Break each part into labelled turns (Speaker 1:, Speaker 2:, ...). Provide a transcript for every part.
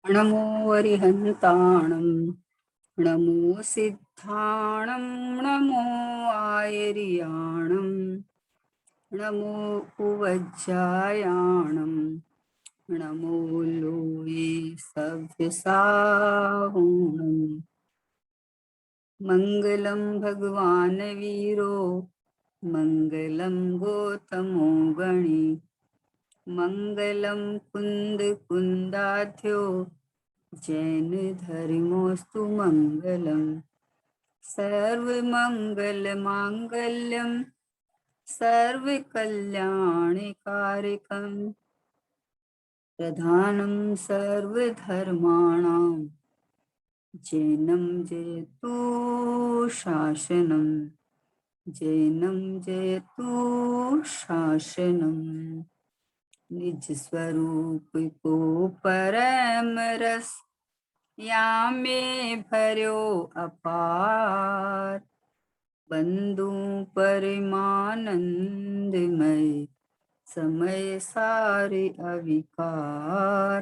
Speaker 1: नमो अरिहन्ताणं नमो सिद्धाणं नमो आयर्याणं नमो उवज्जायाणं नमो लोये सव्यसाहुणं मङ्गलं भगवान् वीरो मङ्गलं गौतमो गणी मङ्गलं कुन्द कुन्दाध्यो जैन धर्मोऽस्तु मङ्गलम् सर्वमङ्गलमाङ्गल्यं सर्वकल्याणकारकं प्रधानं सर्वधर्माणां जैनं जयतु शासनं जैनं जयतु शासनं निज स्वरूप को परम रस या में भर्यो अपार बंधु परमानंदमय समय सारे अविकार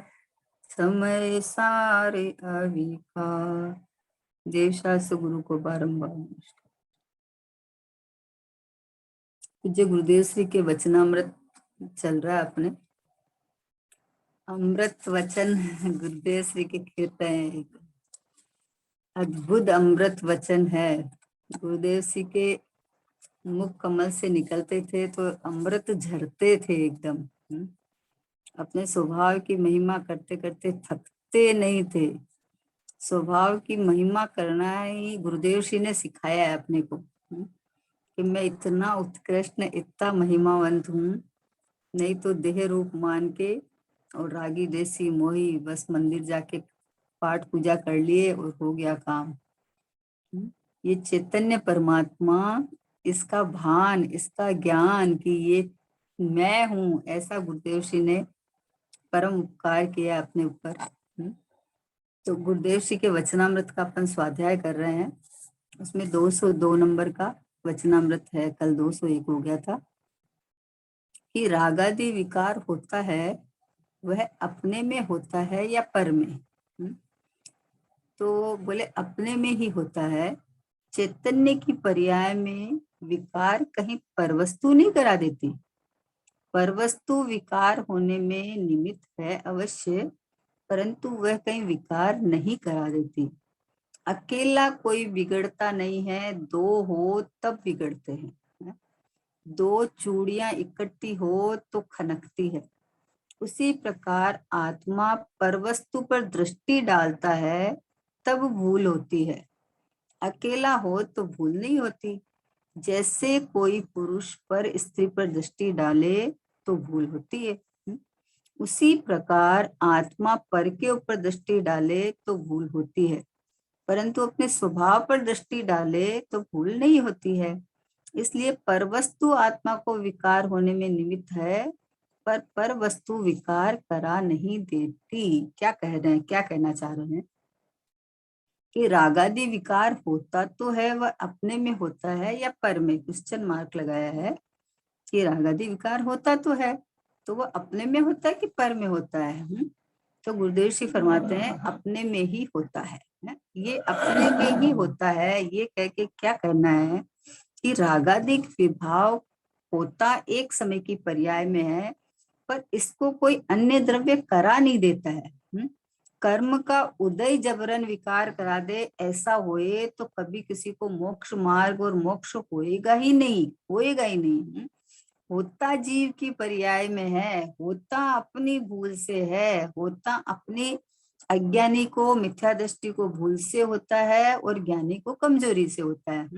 Speaker 1: समय सारे अविकार। देवशास्त्र गुरु को बारंबार नमस्कार। पूज्य गुरुदेव श्री के वचनामृत चल रहा है अपने। अमृत वचन गुरुदेव श्री के कहते हैं, अद्भुत अमृत वचन है। गुरुदेव श्री के मुख कमल से निकलते थे तो अमृत झरते थे एकदम। अपने स्वभाव की महिमा करते करते थकते नहीं थे। स्वभाव की महिमा करना ही गुरुदेव श्री ने सिखाया है अपने को, कि मैं इतना उत्कृष्ट इतना महिमावंत हूँ। नहीं तो देह रूप मान के और रागी देसी मोही बस मंदिर जाके पाठ पूजा कर लिए और हो गया काम। ये चैतन्य परमात्मा, इसका भान, इसका ज्ञान कि ये मैं हूँ, ऐसा गुरुदेव श्री ने परम उपकार किया अपने ऊपर। तो गुरुदेव श्री के वचनामृत का अपन स्वाध्याय कर रहे हैं। उसमें 202 नंबर का वचनामृत है। कल 201 हो गया था कि रागादि विकार होता है वह अपने में होता है या पर में। तो बोले अपने में ही होता है। चैतन्य की पर्याय में विकार कहीं परवस्तु नहीं करा देती। परवस्तु विकार होने में निमित्त है अवश्य, परंतु वह कहीं विकार नहीं करा देती। अकेला कोई बिगड़ता नहीं है, दो हो तब बिगड़ते हैं। दो चूड़ियां इकट्ठी हो तो खनकती है। उसी प्रकार आत्मा परवस्तु पर दृष्टि डालता है तब भूल होती है। अकेला हो तो भूल नहीं होती। जैसे कोई पुरुष पर स्त्री पर दृष्टि डाले तो भूल होती है, उसी प्रकार आत्मा पर के ऊपर दृष्टि डाले तो भूल होती है, परंतु अपने स्वभाव पर दृष्टि डाले तो भूल नहीं होती है। इसलिए परवस्तु आत्मा को विकार होने में निमित्त है, पर वस्तु विकार करा नहीं देती। क्या कह रहे हैं, क्या कहना चाह रहे हैं कि रागादि विकार होता तो है, वह अपने में होता है या पर में। क्वेश्चन मार्क लगाया है कि रागादि विकार होता तो है, तो वह अपने में होता है कि पर में होता है। तो गुरुदेव श्री फरमाते हैं अपने में ही होता है। ये अपने में ही होता है, ये कह के क्या कहना है कि रागादिक विभाव होता एक समय की पर्याय में है, पर इसको कोई अन्य द्रव्य करा नहीं देता है। कर्म का उदय जबरन विकार करा दे, ऐसा होए तो कभी किसी को मोक्ष मार्ग और मोक्ष होएगा ही नहीं, होएगा ही नहीं। होता जीव की पर्याय में है, होता अपनी भूल से है, होता अपनी अज्ञानी को मिथ्या दृष्टि को भूल से होता है और ज्ञानी को कमजोरी से होता है।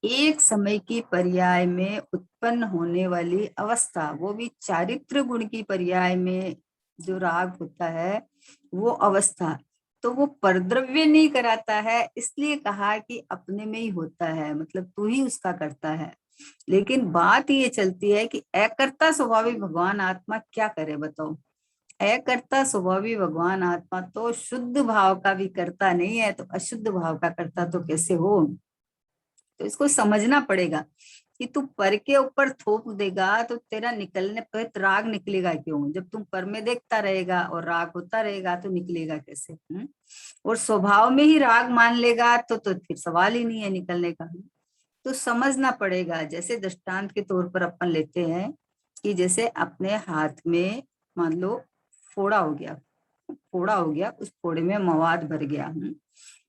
Speaker 1: एक समय की पर्याय में उत्पन्न होने वाली अवस्था, वो भी चारित्र गुण की पर्याय में जो राग होता है वो अवस्था, तो वो परद्रव्य नहीं कराता है। इसलिए कहा कि अपने में ही होता है, मतलब तू ही उसका करता है। लेकिन बात ये चलती है कि अकर्ता स्वभावी भगवान आत्मा क्या करे बताओ। अकर्ता स्वभावी भगवान आत्मा तो शुद्ध भाव का भी करता नहीं है, तो अशुद्ध भाव का करता तो कैसे हो। तो इसको समझना पड़ेगा कि तू पर के ऊपर थोप देगा तो तेरा निकलने पर राग निकलेगा क्यों? जब तुम पर में देखता रहेगा और राग होता रहेगा तो निकलेगा कैसे? और स्वभाव में ही राग मान लेगा तो फिर सवाल ही नहीं है निकलने का। तो समझना पड़ेगा। जैसे दृष्टांत के तौर पर अपन लेते हैं कि जैसे अपने हाथ में मान लो फोड़ा हो गया, फोड़ा हो गया, उस फोड़े में मवाद भर गया।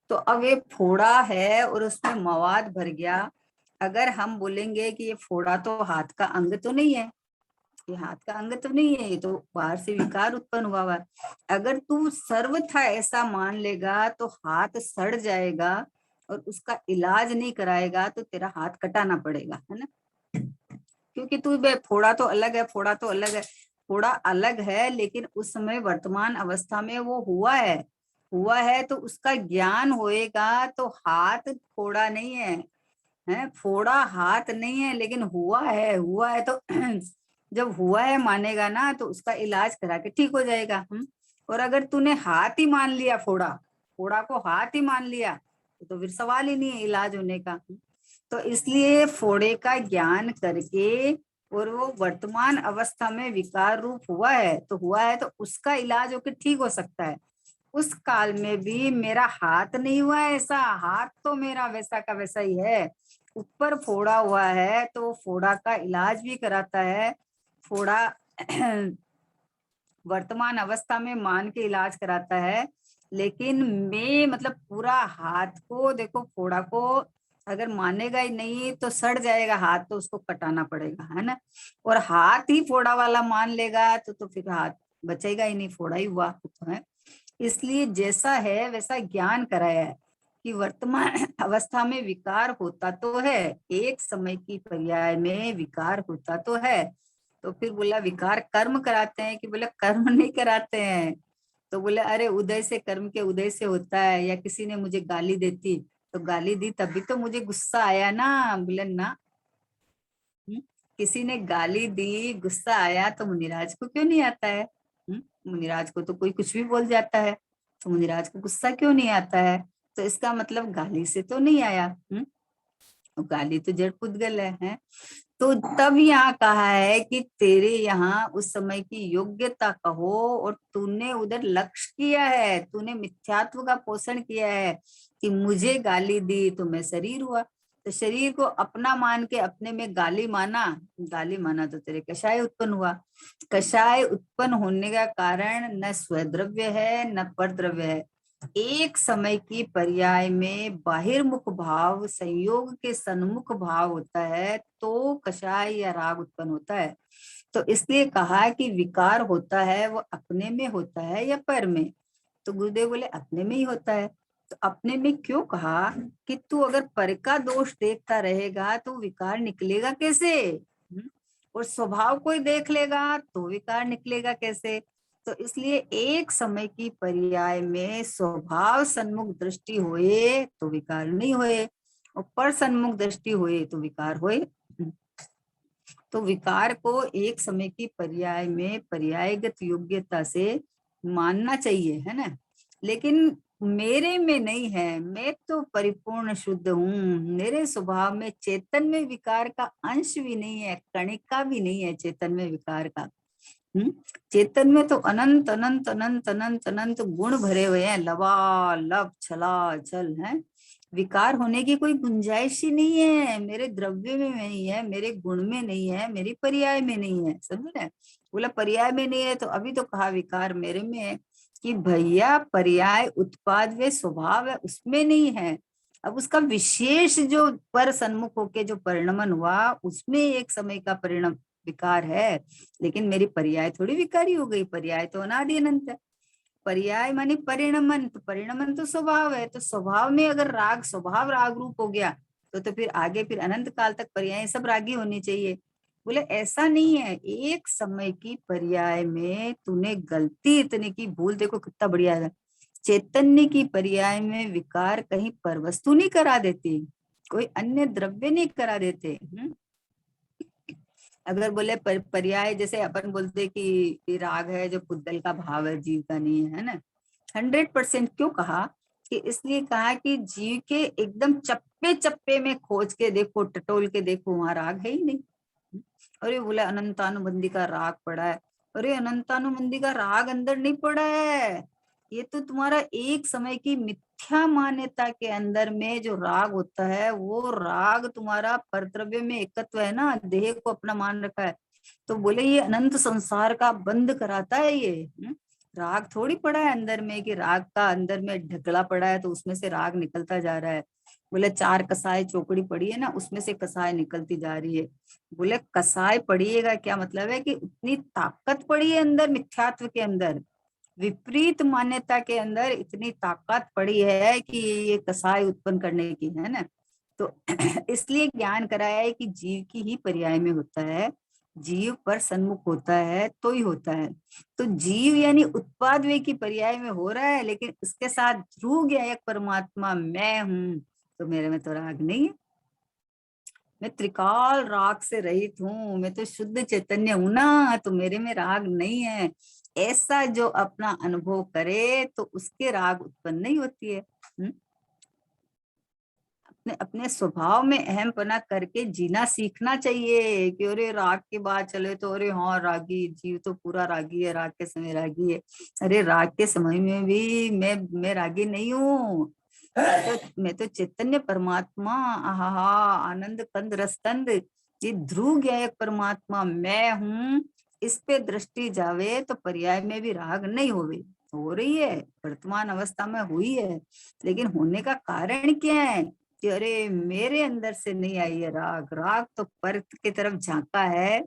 Speaker 1: तो अब ये फोड़ा है और उसमें मवाद भर गया। अगर हम बोलेंगे कि ये फोड़ा तो हाथ का अंग तो नहीं है, ये हाथ का अंग तो नहीं है, ये तो बाहर से विकार उत्पन्न हुआ है। अगर तू सर्वथा ऐसा मान लेगा तो हाथ सड़ जाएगा और उसका इलाज नहीं कराएगा तो तेरा हाथ कटाना पड़ेगा, है ना। क्योंकि तू फोड़ा तो अलग है, फोड़ा तो अलग है, फोड़ा अलग है, लेकिन उस समय वर्तमान अवस्था में वो हुआ है तो उसका ज्ञान होएगा तो हाथ फोड़ा नहीं है, है फोड़ा हाथ नहीं है, लेकिन हुआ है तो जब हुआ है मानेगा ना तो उसका इलाज करा के ठीक हो जाएगा। और अगर तूने हाथ ही मान लिया, फोड़ा फोड़ा को हाथ ही मान लिया तो फिर सवाल ही नहीं है इलाज होने का। तो इसलिए फोड़े का ज्ञान करके और वो वर्तमान अवस्था में विकार रूप हुआ है तो उसका इलाज होकर ठीक हो सकता है। उस काल में भी मेरा हाथ नहीं हुआ है ऐसा, हाथ तो मेरा वैसा का वैसा ही है। ऊपर फोड़ा हुआ है तो फोड़ा का इलाज भी कराता है, फोड़ा वर्तमान अवस्था में मान के इलाज कराता है। लेकिन मैं मतलब पूरा हाथ को देखो, फोड़ा को अगर मानेगा ही नहीं तो सड़ जाएगा हाथ, तो उसको कटाना पड़ेगा, है ना। और हाथ ही फोड़ा वाला मान लेगा तो फिर हाथ बचेगा ही नहीं, फोड़ा ही हुआ तो है। इसलिए जैसा है वैसा ज्ञान कराया है कि वर्तमान अवस्था में विकार होता तो है, एक समय की पर्याय में विकार होता तो है। तो फिर बोला विकार कर्म कराते हैं कि बोला कर्म नहीं कराते हैं। तो बोले अरे उदय से, कर्म के उदय से होता है, या किसी ने मुझे गाली देती तो गाली दी तभी तो मुझे गुस्सा आया ना। बोले ना, किसी ने गाली दी गुस्सा आया तो मुनिराज को क्यों नहीं आता है? मुनिराज को तो कोई कुछ भी बोल जाता है, तो मुनिराज को गुस्सा क्यों नहीं आता है? तो इसका मतलब गाली से तो नहीं आया। गाली तो जड़ पुद्गल है। तो तब यहाँ कहा है कि तेरे यहाँ उस समय की योग्यता कहो और तूने उधर लक्ष्य किया है, तूने मिथ्यात्व का पोषण किया है कि मुझे गाली दी तो मैं शरीर हुआ। तो शरीर को अपना मान के अपने में गाली माना तो तेरे कषाय उत्पन्न हुआ। कषाय उत्पन्न होने का कारण न स्वद्रव्य है न परद्रव्य है। एक समय की पर्याय में बाहिर्मुख भाव संयोग के सन्मुख भाव होता है तो कषाय या राग उत्पन्न होता है। तो इसलिए कहा कि विकार होता है वो अपने में होता है या पर में? तो गुरुदेव बोले अपने में ही होता है। तो अपने में क्यों कहा कि तू अगर पर का दोष देखता रहेगा तो विकार निकलेगा कैसे? और स्वभाव कोई देख लेगा तो विकार निकलेगा कैसे? तो इसलिए एक समय की पर्याय में स्वभाव सन्मुख दृष्टि होए तो विकार नहीं होए, और पर सन्मुख दृष्टि होए तो विकार होए। तो विकार को एक समय की पर्याय में पर्यायगत योग्यता से मानना चाहिए, है ना। लेकिन मेरे में नहीं है, मैं तो परिपूर्ण शुद्ध हूँ, मेरे स्वभाव में चेतन में विकार का अंश भी नहीं है, कणिका भी नहीं है चेतन में विकार का। चेतन में तो अनंत अनंत अनंत अनंत अनंत गुण भरे हुए हैं, लबालब छलाछल है। विकार होने की कोई गुंजाइश ही नहीं है, मेरे द्रव्य में नहीं है, मेरे गुण में नहीं है, मेरी पर्याय में नहीं है। समझ रहे? बोला पर्याय में नहीं है तो अभी तो कहा विकार मेरे में है कि भैया पर्याय उत्पाद व स्वभाव है उसमें नहीं है। अब उसका विशेष जो पर सन्मुख होके जो परिणमन हुआ उसमें एक समय का परिणाम विकार है, लेकिन मेरी पर्याय थोड़ी विकारी हो गई। पर्याय तो अनादि अनंत है। पर्याय माने परिणमन, तो परिणमन तो स्वभाव है, तो स्वभाव में अगर राग स्वभाव राग रूप हो गया तो फिर आगे फिर अनंत काल तक पर्याय सब रागी होनी चाहिए। बोले ऐसा नहीं है, एक समय की पर्याय में तूने गलती इतने की, भूल देखो कितना बढ़िया है। चैतन्य की पर्याय में विकार कहीं पर वस्तु नहीं करा देती, कोई अन्य द्रव्य नहीं करा देते। अगर बोले पर्याय, जैसे अपन बोलते कि राग है जो पुद्गल का भाव है, जीव का नहीं है ना। 100% क्यों कहा कि इसलिए कहा कि जीव के एकदम चप्पे चप्पे में खोज के देखो, टटोल के देखो, वहां राग है ही नहीं। अरे बोले अनंतानुबंधी का राग पड़ा है। अरे अनंतानुबंधी का राग अंदर नहीं पड़ा है, ये तो तुम्हारा एक समय की मिथ्या मान्यता के अंदर में जो राग होता है, वो राग तुम्हारा परद्रव्य में एकत्व है ना, देह को अपना मान रखा है। तो बोले ये अनंत संसार का बंद कराता है ये। राग थोड़ी पड़ा है अंदर में कि राग का अंदर में ढकला पड़ा है तो उसमें से राग निकलता जा रहा है। बोले चार कसाय चौकड़ी पड़ी है ना, उसमें से कसाय निकलती जा रही है। बोले कसाय पड़िएगा क्या मतलब है कि उतनी ताकत पड़ी है अंदर, मिथ्यात्व के अंदर, विपरीत मान्यता के अंदर इतनी ताकत पड़ी है कि ये कसाय उत्पन्न करने की है ना। तो इसलिए ज्ञान कराया है कि जीव की ही पर्याय में होता है, जीव पर सन्मुख होता है तो ही होता है। तो जीव यानी उत्पाद वे की पर्याय में हो रहा है, लेकिन इसके साथ ध्रुव गया एक परमात्मा मैं हूं, तो मेरे में तो राग नहीं है। मैं त्रिकाल राग से रहित हूँ, मैं तो शुद्ध चैतन्य हूं ना, तो मेरे में राग नहीं है। ऐसा जो अपना अनुभव करे तो उसके राग उत्पन्न नहीं होती है। अपने अपने स्वभाव में अहम पना करके जीना सीखना चाहिए कि अरे राग की बात चले तो अरे हाँ रागी, जीव तो पूरा रागी है, राग के समय रागी है। अरे राग के समय में भी मैं रागी नहीं हूँ। मैं तो चैतन्य परमात्मा, आहा, आनंद कंद रसतंद, ये ध्रुव ज्ञेय परमात्मा मैं हूँ। इस पे दृष्टि जावे तो पर्याय में भी राग नहीं होवे, हो रही है वर्तमान अवस्था में हुई है, लेकिन होने का कारण क्या है कि अरे मेरे अंदर से नहीं आई है राग। राग तो पर की तरफ झांका है,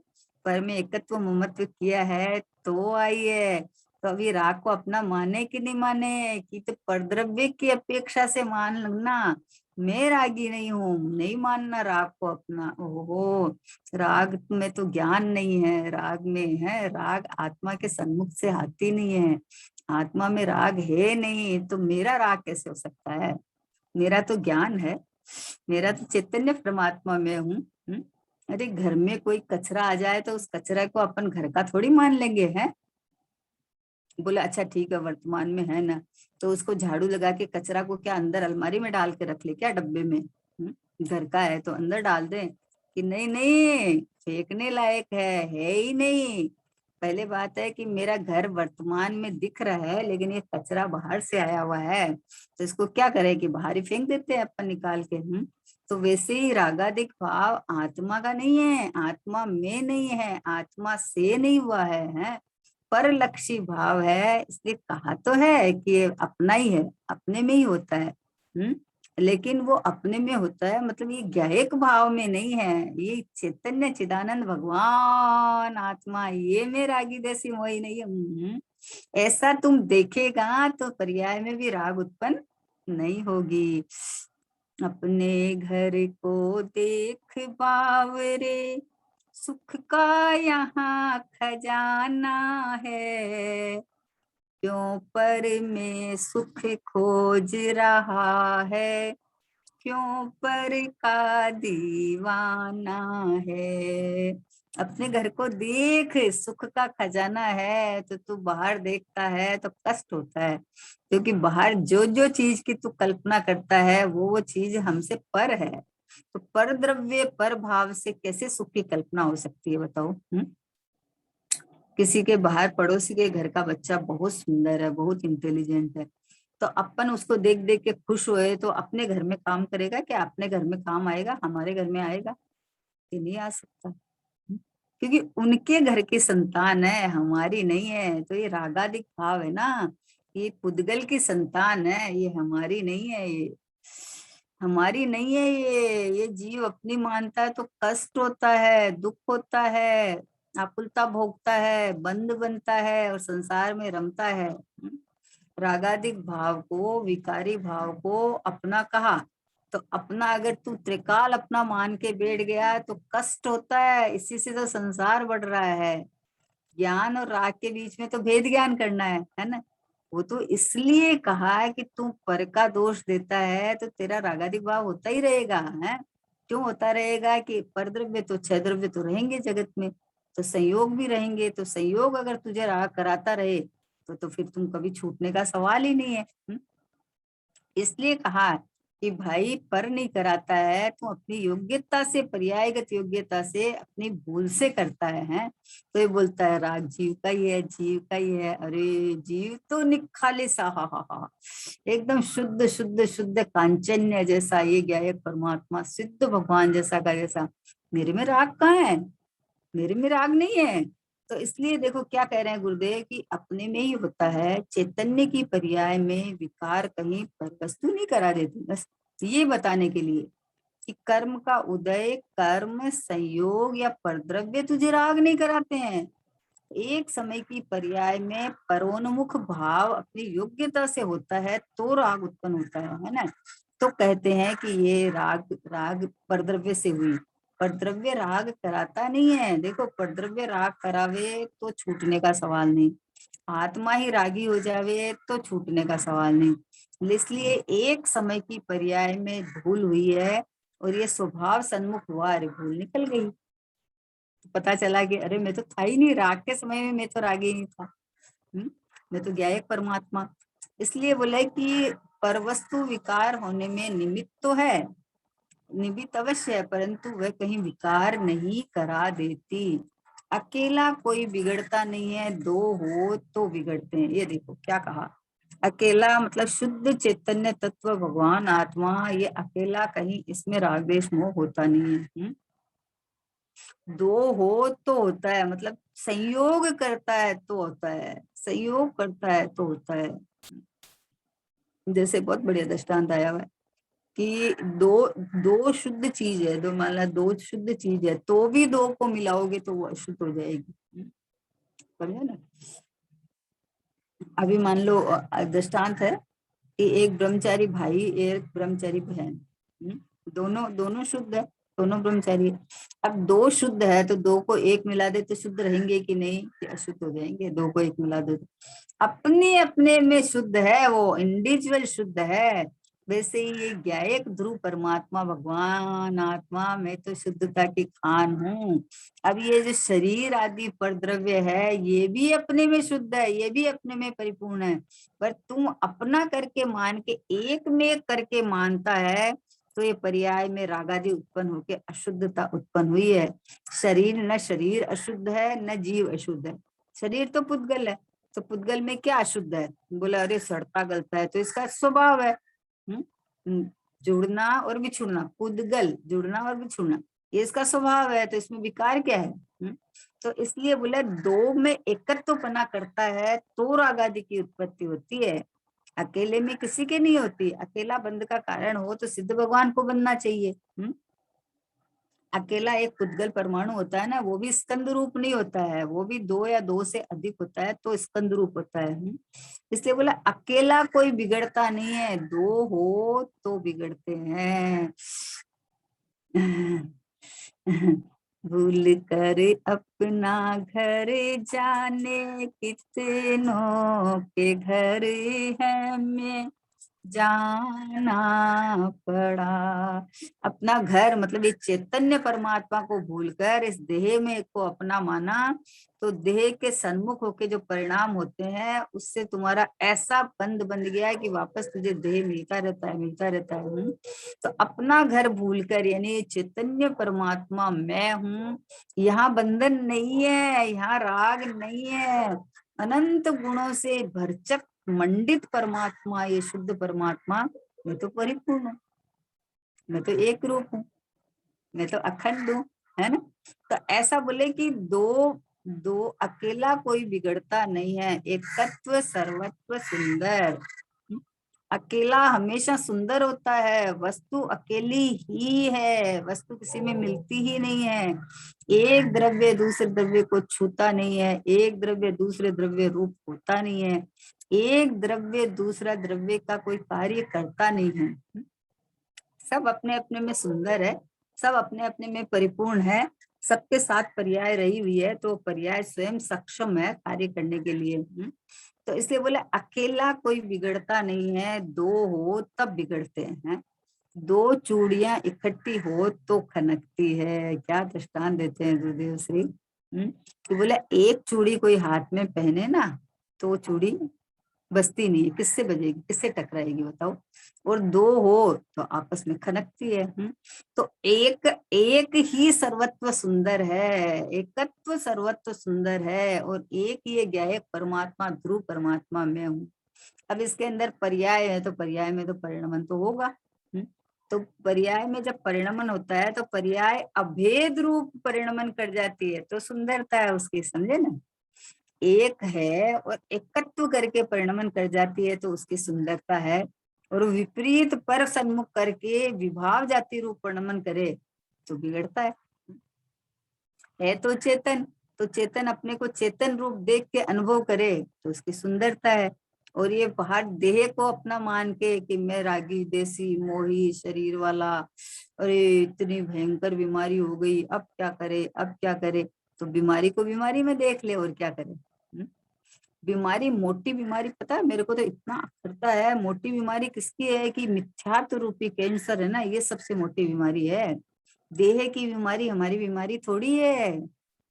Speaker 1: पर में एकत्व ममत्व किया है तो आई है। तो अभी राग को अपना माने कि नहीं माने, कि तो परद्रव्य की अपेक्षा से मान लगना। मैं रागी नहीं हूँ, नहीं मानना राग को अपना। ओहो, राग में तो ज्ञान नहीं है, राग में है, राग आत्मा के सन्मुख से आती नहीं है। आत्मा में राग है नहीं, तो मेरा राग कैसे हो सकता है? मेरा तो ज्ञान है, मेरा तो चैतन्य परमात्मा में हूँ। अरे घर में कोई कचरा आ जाए तो उस कचरा को अपन घर का थोड़ी मान लेंगे हैं। बोले अच्छा ठीक है वर्तमान में है ना, तो उसको झाड़ू लगा के कचरा को क्या अंदर अलमारी में डाल के रख ले क्या, डब्बे में? घर का है तो अंदर डाल दे कि नहीं नहीं फेंकने लायक है ही नहीं। पहले बात है कि मेरा घर वर्तमान में दिख रहा है, लेकिन ये कचरा बाहर से आया हुआ है, तो इसको क्या करें कि बाहर ही फेंक देते हैं अपन निकाल के। तो वैसे ही रागादिक भाव आत्मा का नहीं है, आत्मा में नहीं है, आत्मा से नहीं हुआ है, परलक्षी भाव है। इसलिए कहा तो है कि ये अपना ही है, अपने में ही होता है। लेकिन वो अपने में होता है मतलब ये ज्ञायक भाव में नहीं है, ये चैतन्य चिदानंद भगवान आत्मा, ये में रागी देसी मोही नहीं है। ऐसा तुम देखेगा तो पर्याय में भी राग उत्पन्न नहीं होगी। अपने घर को देख बावरे, सुख का यहाँ खजाना है, क्यों पर में सुख खोज रहा है, क्यों पर का दीवाना है। अपने घर को देख, सुख का खजाना है, तो तू बाहर देखता है तो कष्ट होता है, क्योंकि बाहर जो जो चीज की तू कल्पना करता है वो चीज हमसे पर है। तो पर द्रव्य पर भाव से कैसे सुख की कल्पना हो सकती है बताओ? किसी के बाहर पड़ोसी के घर का बच्चा बहुत सुंदर है, बहुत इंटेलिजेंट है, तो अपन उसको देख देख के खुश हुए, तो अपने घर में काम करेगा क्या? अपने घर में काम आएगा? हमारे घर में आएगा? ये नहीं आ सकता। क्योंकि उनके घर की संतान है, हमारी नहीं है। तो ये रागादिक भाव है ना, ये पुद्गल की संतान है, ये हमारी नहीं है। ये हमारी नहीं है। ये जीव अपनी मानता है तो कष्ट होता है, दुख होता है, आकुलता भोगता है, बंध बनता है और संसार में रमता है। रागादिक भाव को, विकारी भाव को अपना कहा, तो अपना अगर तू त्रिकाल अपना मान के बैठ गया तो कष्ट होता है। इसी से तो संसार बढ़ रहा है। ज्ञान और राग के बीच में तो भेद ज्ञान करना है ना। वो तो इसलिए कहा है कि तू पर का दोष देता है तो तेरा रागादिक भाव होता ही रहेगा है। क्यों होता रहेगा कि पर द्रव्य तो छह द्रव्य तो रहेंगे जगत में, तो संयोग भी रहेंगे, तो संयोग अगर तुझे राग कराता रहे तो फिर तुम कभी छूटने का सवाल ही नहीं है। इसलिए कहा कि भाई पर नहीं कराता है, तू अपनी योग्यता से, पर्यायगत योग्यता से, अपनी भूल से करता है। तो ये बोलता है राग जीव का ही है, जीव का ही है। अरे जीव तो निखालिस, हा, एकदम शुद्ध शुद्ध शुद्ध कांचन्य जैसा ये गायक परमात्मा, सिद्ध भगवान जैसा का जैसा। मेरे में राग कहाँ है? मेरे में राग नहीं है। तो इसलिए देखो क्या कह रहे हैं गुरुदेव कि अपने में ही होता है, चैतन्य की पर्याय में विकार कहीं पर वस्तु नहीं करा देती। बस ये बताने के लिए कि कर्म का उदय, कर्म संयोग या परद्रव्य तुझे राग नहीं कराते हैं। एक समय की पर्याय में परोन्मुख भाव अपनी योग्यता से होता है तो राग उत्पन्न होता है ना। तो कहते हैं कि ये राग राग परद्रव्य से हुई। परद्रव्य राग कराता नहीं है। देखो परद्रव्य राग करावे तो छूटने का सवाल नहीं, आत्मा ही रागी हो जावे तो छूटने का सवाल नहीं। इसलिए एक समय की पर्याय में भूल हुई है और ये स्वभाव सन्मुख हुआ, अरे भूल निकल गई, पता चला कि अरे मैं तो था ही नहीं, राग के समय में मैं तो रागी ही नहीं था। मैं तो ज्ञायक परमात्मा। इसलिए बोले कि परवस्तु विकार होने में निमित्त तो है, निमित्त अवश्य है, परंतु वह कहीं विकार नहीं करा देती। अकेला कोई बिगड़ता नहीं है, दो हो तो बिगड़ते हैं। ये देखो क्या कहा, अकेला मतलब शुद्ध चैतन्य तत्व भगवान आत्मा, ये अकेला कहीं इसमें राग द्वेष मोह होता नहीं है। दो हो तो होता है, मतलब संयोग करता है तो होता है, संयोग करता है तो होता है। जैसे बहुत बढ़िया दृष्टांत आया हुआ है कि दो दो शुद्ध चीज है, दो मान ला दो शुद्ध चीज है तो भी दो को मिलाओगे तो वो अशुद्ध हो जाएगी। समझे ना। अभी मान लो दृष्टांत है कि एक ब्रह्मचारी भाई, एक ब्रह्मचारी बहन, दोनों दोनों शुद्ध है, दोनों ब्रह्मचारी है। अब दो शुद्ध है तो दो को एक मिला दे तो शुद्ध रहेंगे कि नहीं, कि अशुद्ध हो जाएंगे। दो को एक मिला दे तो अपने अपने में शुद्ध है, वो इंडिविजुअल शुद्ध है। वैसे ही ये ज्ञायक ध्रुव परमात्मा भगवान आत्मा, मैं तो शुद्धता की खान हूँ। अब ये जो शरीर आदि पर द्रव्य है ये भी अपने में शुद्ध है, ये भी अपने में परिपूर्ण है। पर तुम अपना करके मान के, एक में करके मानता है तो ये पर्याय में रागादि उत्पन्न होके अशुद्धता उत्पन्न हुई है। शरीर न शरीर अशुद्ध है, न जीव अशुद्ध है। शरीर तो पुद्गल है, तो पुद्गल में क्या अशुद्ध है? बोला अरे सड़ता गलता है तो इसका स्वभाव है। जुड़ना और बिछुड़ना, पुद्गल जुड़ना और बिछुड़ना, ये इसका स्वभाव है, तो इसमें विकार क्या है? तो इसलिए बोले दो में एकत्वपना करता है तो राग आदि की उत्पत्ति होती है, अकेले में किसी के नहीं होती। अकेला बंध का कारण हो तो सिद्ध भगवान को बनना चाहिए। अकेला एक पुद्गल परमाणु होता है ना, वो भी स्कंद रूप नहीं होता है, वो भी दो या दो से अधिक होता है तो स्कंद रूप होता है। इसलिए बोला अकेला कोई बिगड़ता नहीं है, दो हो तो बिगड़ते हैं। भूल कर अपना घर जाने, कितनों के घर है मैं जाना पड़ा। अपना घर मतलब ये चैतन्य परमात्मा को भूलकर इस देह में को अपना माना, तो देह के सन्मुख होके जो परिणाम होते हैं उससे तुम्हारा ऐसा बंध बंध गया है कि वापस तुझे देह मिलता रहता है, मिलता रहता है। तो अपना घर भूलकर, यानी चैतन्य परमात्मा मैं हूँ, यहाँ बंधन नहीं है, यहाँ राग नहीं है। अनंत गुणों से भरचक मंडित परमात्मा, ये शुद्ध परमात्मा, मैं तो परिपूर्ण हूँ, मैं तो एक रूप हूँ, मैं तो अखंड हूँ, है ना। तो ऐसा बोले कि दो दो अकेला कोई बिगड़ता नहीं है, एकत्व सर्वत्व सुंदर। अकेला हमेशा सुंदर होता है, वस्तु अकेली ही है, वस्तु किसी में मिलती ही नहीं है। एक द्रव्य दूसरे द्रव्य को छूता नहीं है, एक द्रव्य दूसरे द्रव्य रूप होता नहीं है, एक द्रव्य दूसरा द्रव्य का कोई कार्य करता नहीं है। सब अपने अपने में सुंदर है, सब अपने अपने में परिपूर्ण है, सबके साथ पर्याय रही हुई है, तो पर्याय स्वयं सक्षम है कार्य करने के लिए। तो इसलिए बोले अकेला कोई बिगड़ता नहीं है, दो हो तब बिगड़ते हैं। दो चूड़ियां इकट्ठी हो तो खनकती है। क्या दृष्टांत देते हैं गुरुदेव श्री। कि बोले एक चूड़ी कोई हाथ में पहने ना तो वो चूड़ी बजती नहीं है, किससे बजेगी, किससे टकराएगी बताओ। और दो हो तो आपस में खनकती है। तो एक एक ही सर्वत्व सुंदर है, एकत्व सर्वत्व सुंदर है, और एक ये ज्ञायक परमात्मा ध्रुव परमात्मा मैं हूँ। अब इसके अंदर पर्याय है, तो पर्याय में तो परिणमन तो होगा। तो पर्याय में जब परिणमन होता है तो पर्याय अभेद रूप परिणमन कर जाती है, तो सुंदरता है उसकी, समझे ना। एक है और एकत्व करके परिणमन कर जाती है, तो उसकी सुंदरता है। और विपरीत पर सन्मुख करके विभाव जाति रूप परिणमन करे तो बिगड़ता है। तो चेतन, तो चेतन अपने को चेतन रूप देख के अनुभव करे तो उसकी सुंदरता है। और ये बाहर देह को अपना मान के कि मैं रागी देसी मोही शरीर वाला, अरे इतनी भयंकर बीमारी हो गई, अब क्या करे, अब क्या करे। तो बीमारी को बीमारी में देख ले और क्या करे। बीमारी, मोटी बीमारी, पता है मेरे को तो इतना करता है, मोटी बीमारी किसकी है कि मिथ्यात्व रूपी कैंसर है ना, ये सबसे मोटी बीमारी है। देह की बीमारी हमारी बीमारी थोड़ी है।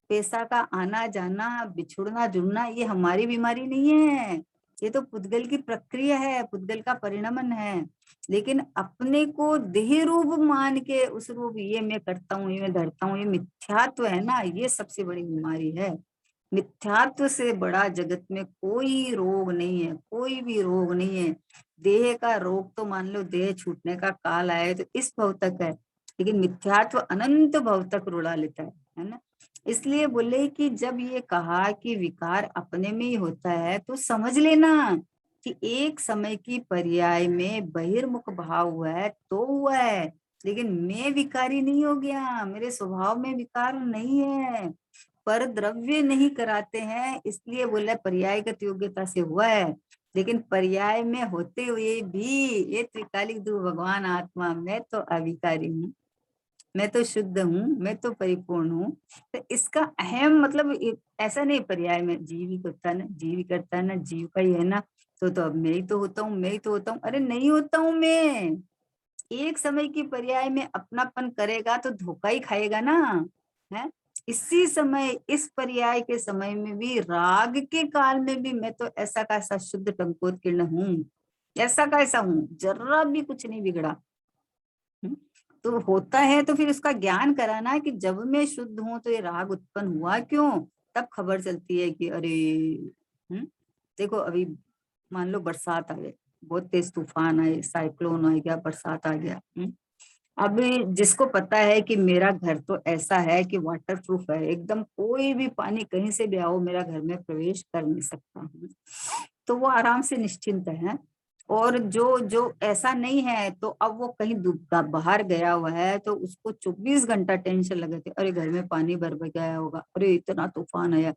Speaker 1: पैसा का आना जाना, बिछुड़ना जुड़ना, ये हमारी बीमारी नहीं है। ये तो पुद्गल की प्रक्रिया है, पुद्गल का परिणमन है। लेकिन अपने को देह रूप मान के उस रूप, ये मैं करता हूँ, ये मैं धरता हूँ, ये मिथ्यात्व है ना, ये सबसे बड़ी बीमारी है। मिथ्यात्व से बड़ा जगत में कोई रोग नहीं है, कोई भी रोग नहीं है। देह का रोग तो मान लो देह छूटने का काल आए तो इस भव तक है, लेकिन मिथ्यात्व अनंत भव तक रुला लेता है ना। इसलिए बोले कि जब ये कहा कि विकार अपने में ही होता है, तो समझ लेना कि एक समय की पर्याय में बहिर्मुख भाव हुआ है तो हुआ है, लेकिन मैं विकारी नहीं हो गया, मेरे स्वभाव में विकार नहीं है। पर द्रव्य नहीं कराते हैं, इसलिए बोला पर्यायगत योग्यता से हुआ है। लेकिन पर्याय में होते हुए भी ये त्रिकालिक ध्रुव भगवान आत्मा, मैं तो अविकारी हूँ, मैं तो शुद्ध हूँ, मैं तो परिपूर्ण हूँ। तो इसका अहम मतलब ऐसा नहीं पर्याय में जीव ही करता है ना, जीव ही करता है ना, जीव का ही है ना, तो अब मैं ही तो होता हूँ, मैं ही तो होता हूँ। अरे नहीं होता हूँ मैं। एक समय की पर्याय में अपनापन करेगा तो धोखा ही खाएगा ना, है। इसी समय, इस पर्याय के समय में भी, राग के काल में भी मैं तो ऐसा का ऐसा शुद्ध टंकोत्कीर्ण हूँ, ऐसा का ऐसा हूँ, जरा भी कुछ नहीं बिगड़ा। तो होता है तो फिर उसका ज्ञान कराना है कि जब मैं शुद्ध हूं तो ये राग उत्पन्न हुआ क्यों, तब खबर चलती है कि अरे देखो अभी मान लो बरसात आ गई, बहुत तेज तूफान आए, साइक्लोन आ गया, बरसात आ गया। अभी जिसको पता है कि मेरा घर तो ऐसा है कि वाटर प्रूफ है एकदम, कोई भी पानी कहीं से भी आओ मेरा घर में प्रवेश कर नहीं सकता हूँ, तो वो आराम से निश्चिंत है। और जो जो ऐसा नहीं है, तो अब वो कहीं बाहर गया हुआ है तो उसको 24 घंटा टेंशन लगे थे, अरे घर में पानी भर गया होगा, अरे इतना तूफान आया,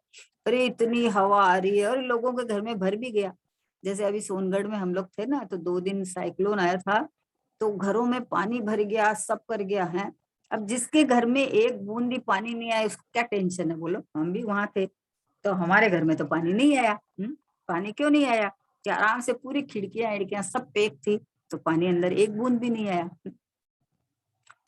Speaker 1: अरे इतनी हवा आ रही है, और लोगों के घर में भर भी गया। जैसे अभी सोनगढ़ में हम लोग थे ना, तो 2 दिन साइक्लोन आया था, तो घरों में पानी भर गया, सब कर गया है। अब जिसके घर में एक बूंद भी पानी नहीं आया उसको क्या टेंशन है बोलो, हम भी वहां थे। तो हमारे घर में तो पानी नहीं आया। पानी क्यों नहीं आया कि आराम से पूरी खिड़कियां खिड़कियां सब पैक थी, तो पानी अंदर एक बूंद भी नहीं आया।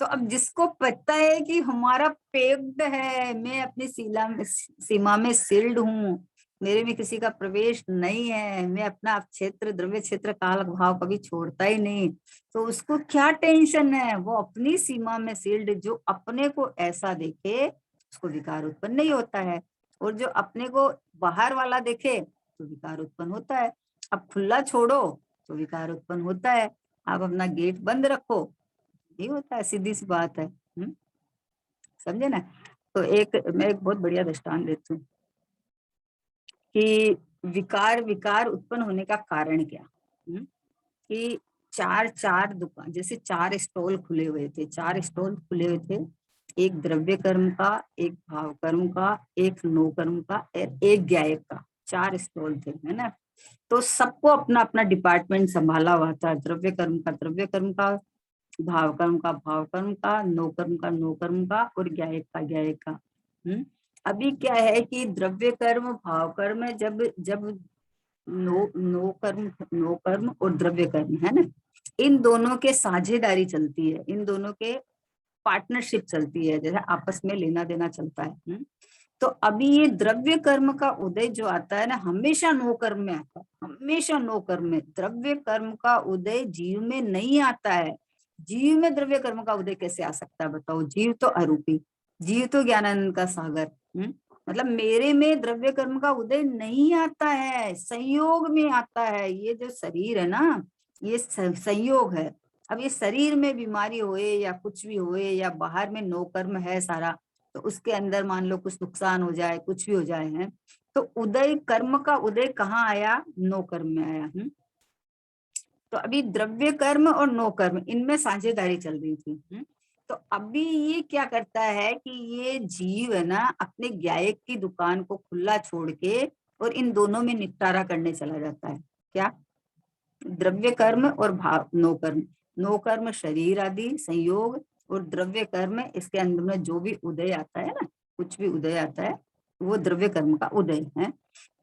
Speaker 1: तो अब जिसको पता है कि हमारा पैक्ड है, मैं अपनी सीमा में सील्ड हूँ, मेरे में किसी का प्रवेश नहीं है, मैं अपना क्षेत्र, द्रव्य क्षेत्र, काल भाव कभी छोड़ता ही नहीं, तो उसको क्या टेंशन है। वो अपनी सीमा में सील्ड, जो अपने को ऐसा देखे उसको विकार उत्पन्न नहीं होता है, और जो अपने को बाहर वाला देखे तो विकार उत्पन्न होता है। अब खुला छोड़ो तो विकार उत्पन्न होता है, आप अपना गेट बंद रखो नहीं होता है, सीधी सी बात है। समझे ना। तो मैं एक बहुत बढ़िया दृष्टांत देती हूँ कि विकार विकार उत्पन्न होने का कारण क्या। कि चार चार दुकान, जैसे 4 स्टॉल खुले हुए थे, 4 स्टॉल खुले हुए थे, एक द्रव्य कर्म का, एक भाव कर्म का, एक नो कर्म का, और एक ज्ञायक का, 4 स्टॉल थे, है ना। तो सबको अपना अपना डिपार्टमेंट संभाला हुआ था, द्रव्य कर्म का द्रव्य कर्म का, भाव कर्म का भाव कर्म का, नो कर्म का नो कर्म का, और ज्ञायक का ज्ञायक का। अभी क्या है कि द्रव्य कर्म भाव कर्म, जब जब नो कर्म और द्रव्य कर्म है ना, इन दोनों के साझेदारी चलती है, इन दोनों के पार्टनरशिप चलती है, जैसे आपस में लेना देना चलता है। तो अभी ये द्रव्य कर्म का उदय जो आता है ना, हमेशा नो कर्म में आता है, हमेशा नो कर्म में। द्रव्य कर्म का उदय जीव में नहीं आता है। जीव में द्रव्य कर्म का उदय कैसे आ सकता है बताओ? जीव तो अरूपी, जीव तो ज्ञानानंद का सागर। मतलब मेरे में द्रव्य कर्म का उदय नहीं आता है, संयोग में आता है। ये जो शरीर है ना, ये संयोग है। अब ये शरीर में बीमारी होए या कुछ भी होए, या बाहर में नो कर्म है सारा, तो उसके अंदर मान लो कुछ नुकसान हो जाए, कुछ भी हो जाए है, तो उदय, कर्म का उदय कहाँ आया? नो कर्म में आया। तो अभी द्रव्य कर्म और नो कर्म, इनमें साझेदारी चल रही थी। तो अभी ये क्या करता है कि ये जीव है ना, अपने ज्ञायक की दुकान को खुला छोड़ के और इन दोनों में निपटारा करने चला जाता है। क्या? द्रव्य कर्म और भाव, नो कर्म। नो कर्म शरीर आदि संयोग, और द्रव्य कर्म इसके अंदर में जो भी उदय आता है ना, कुछ भी उदय आता है, वो द्रव्य कर्म का उदय है।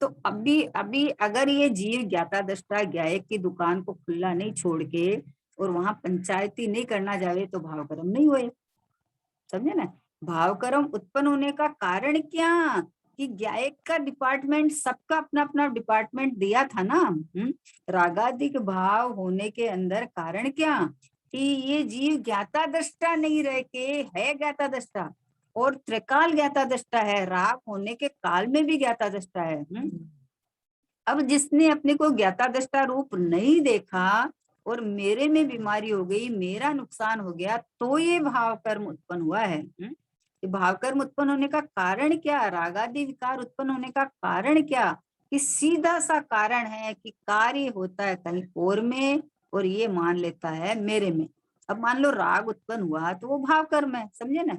Speaker 1: तो अभी अभी अगर ये जीव ज्ञाता दृष्टा ज्ञायक की दुकान को खुला नहीं छोड़ के और वहां पंचायती नहीं करना जावे, तो भाव कर्म नहीं हुए। समझे ना? भाव कर्म उत्पन्न होने का कारण क्या? कि ज्ञायक का डिपार्टमेंट, सबका अपना अपना डिपार्टमेंट दिया था ना। रागादिक भाव होने के अंदर कारण क्या? कि ये जीव ज्ञाता दृष्टा नहीं रह के है ज्ञाता दृष्टा, और त्रिकाल ज्ञाता दृष्टा है, राग होने के काल में भी ज्ञाता दृष्टा है। अब जिसने अपने को ज्ञाता दृष्टा रूप नहीं देखा और मेरे में बीमारी हो गई, मेरा नुकसान हो गया, तो ये भाव कर्म उत्पन्न हुआ है। ये भाव कर्म उत्पन्न होने का कारण क्या? रागादि विकार उत्पन्न होने का कारण क्या? कि सीधा सा कारण है कि कार्य होता है कहीं और में और ये मान लेता है मेरे में। अब मान लो राग उत्पन्न हुआ तो वो भाव कर्म है, समझे ना?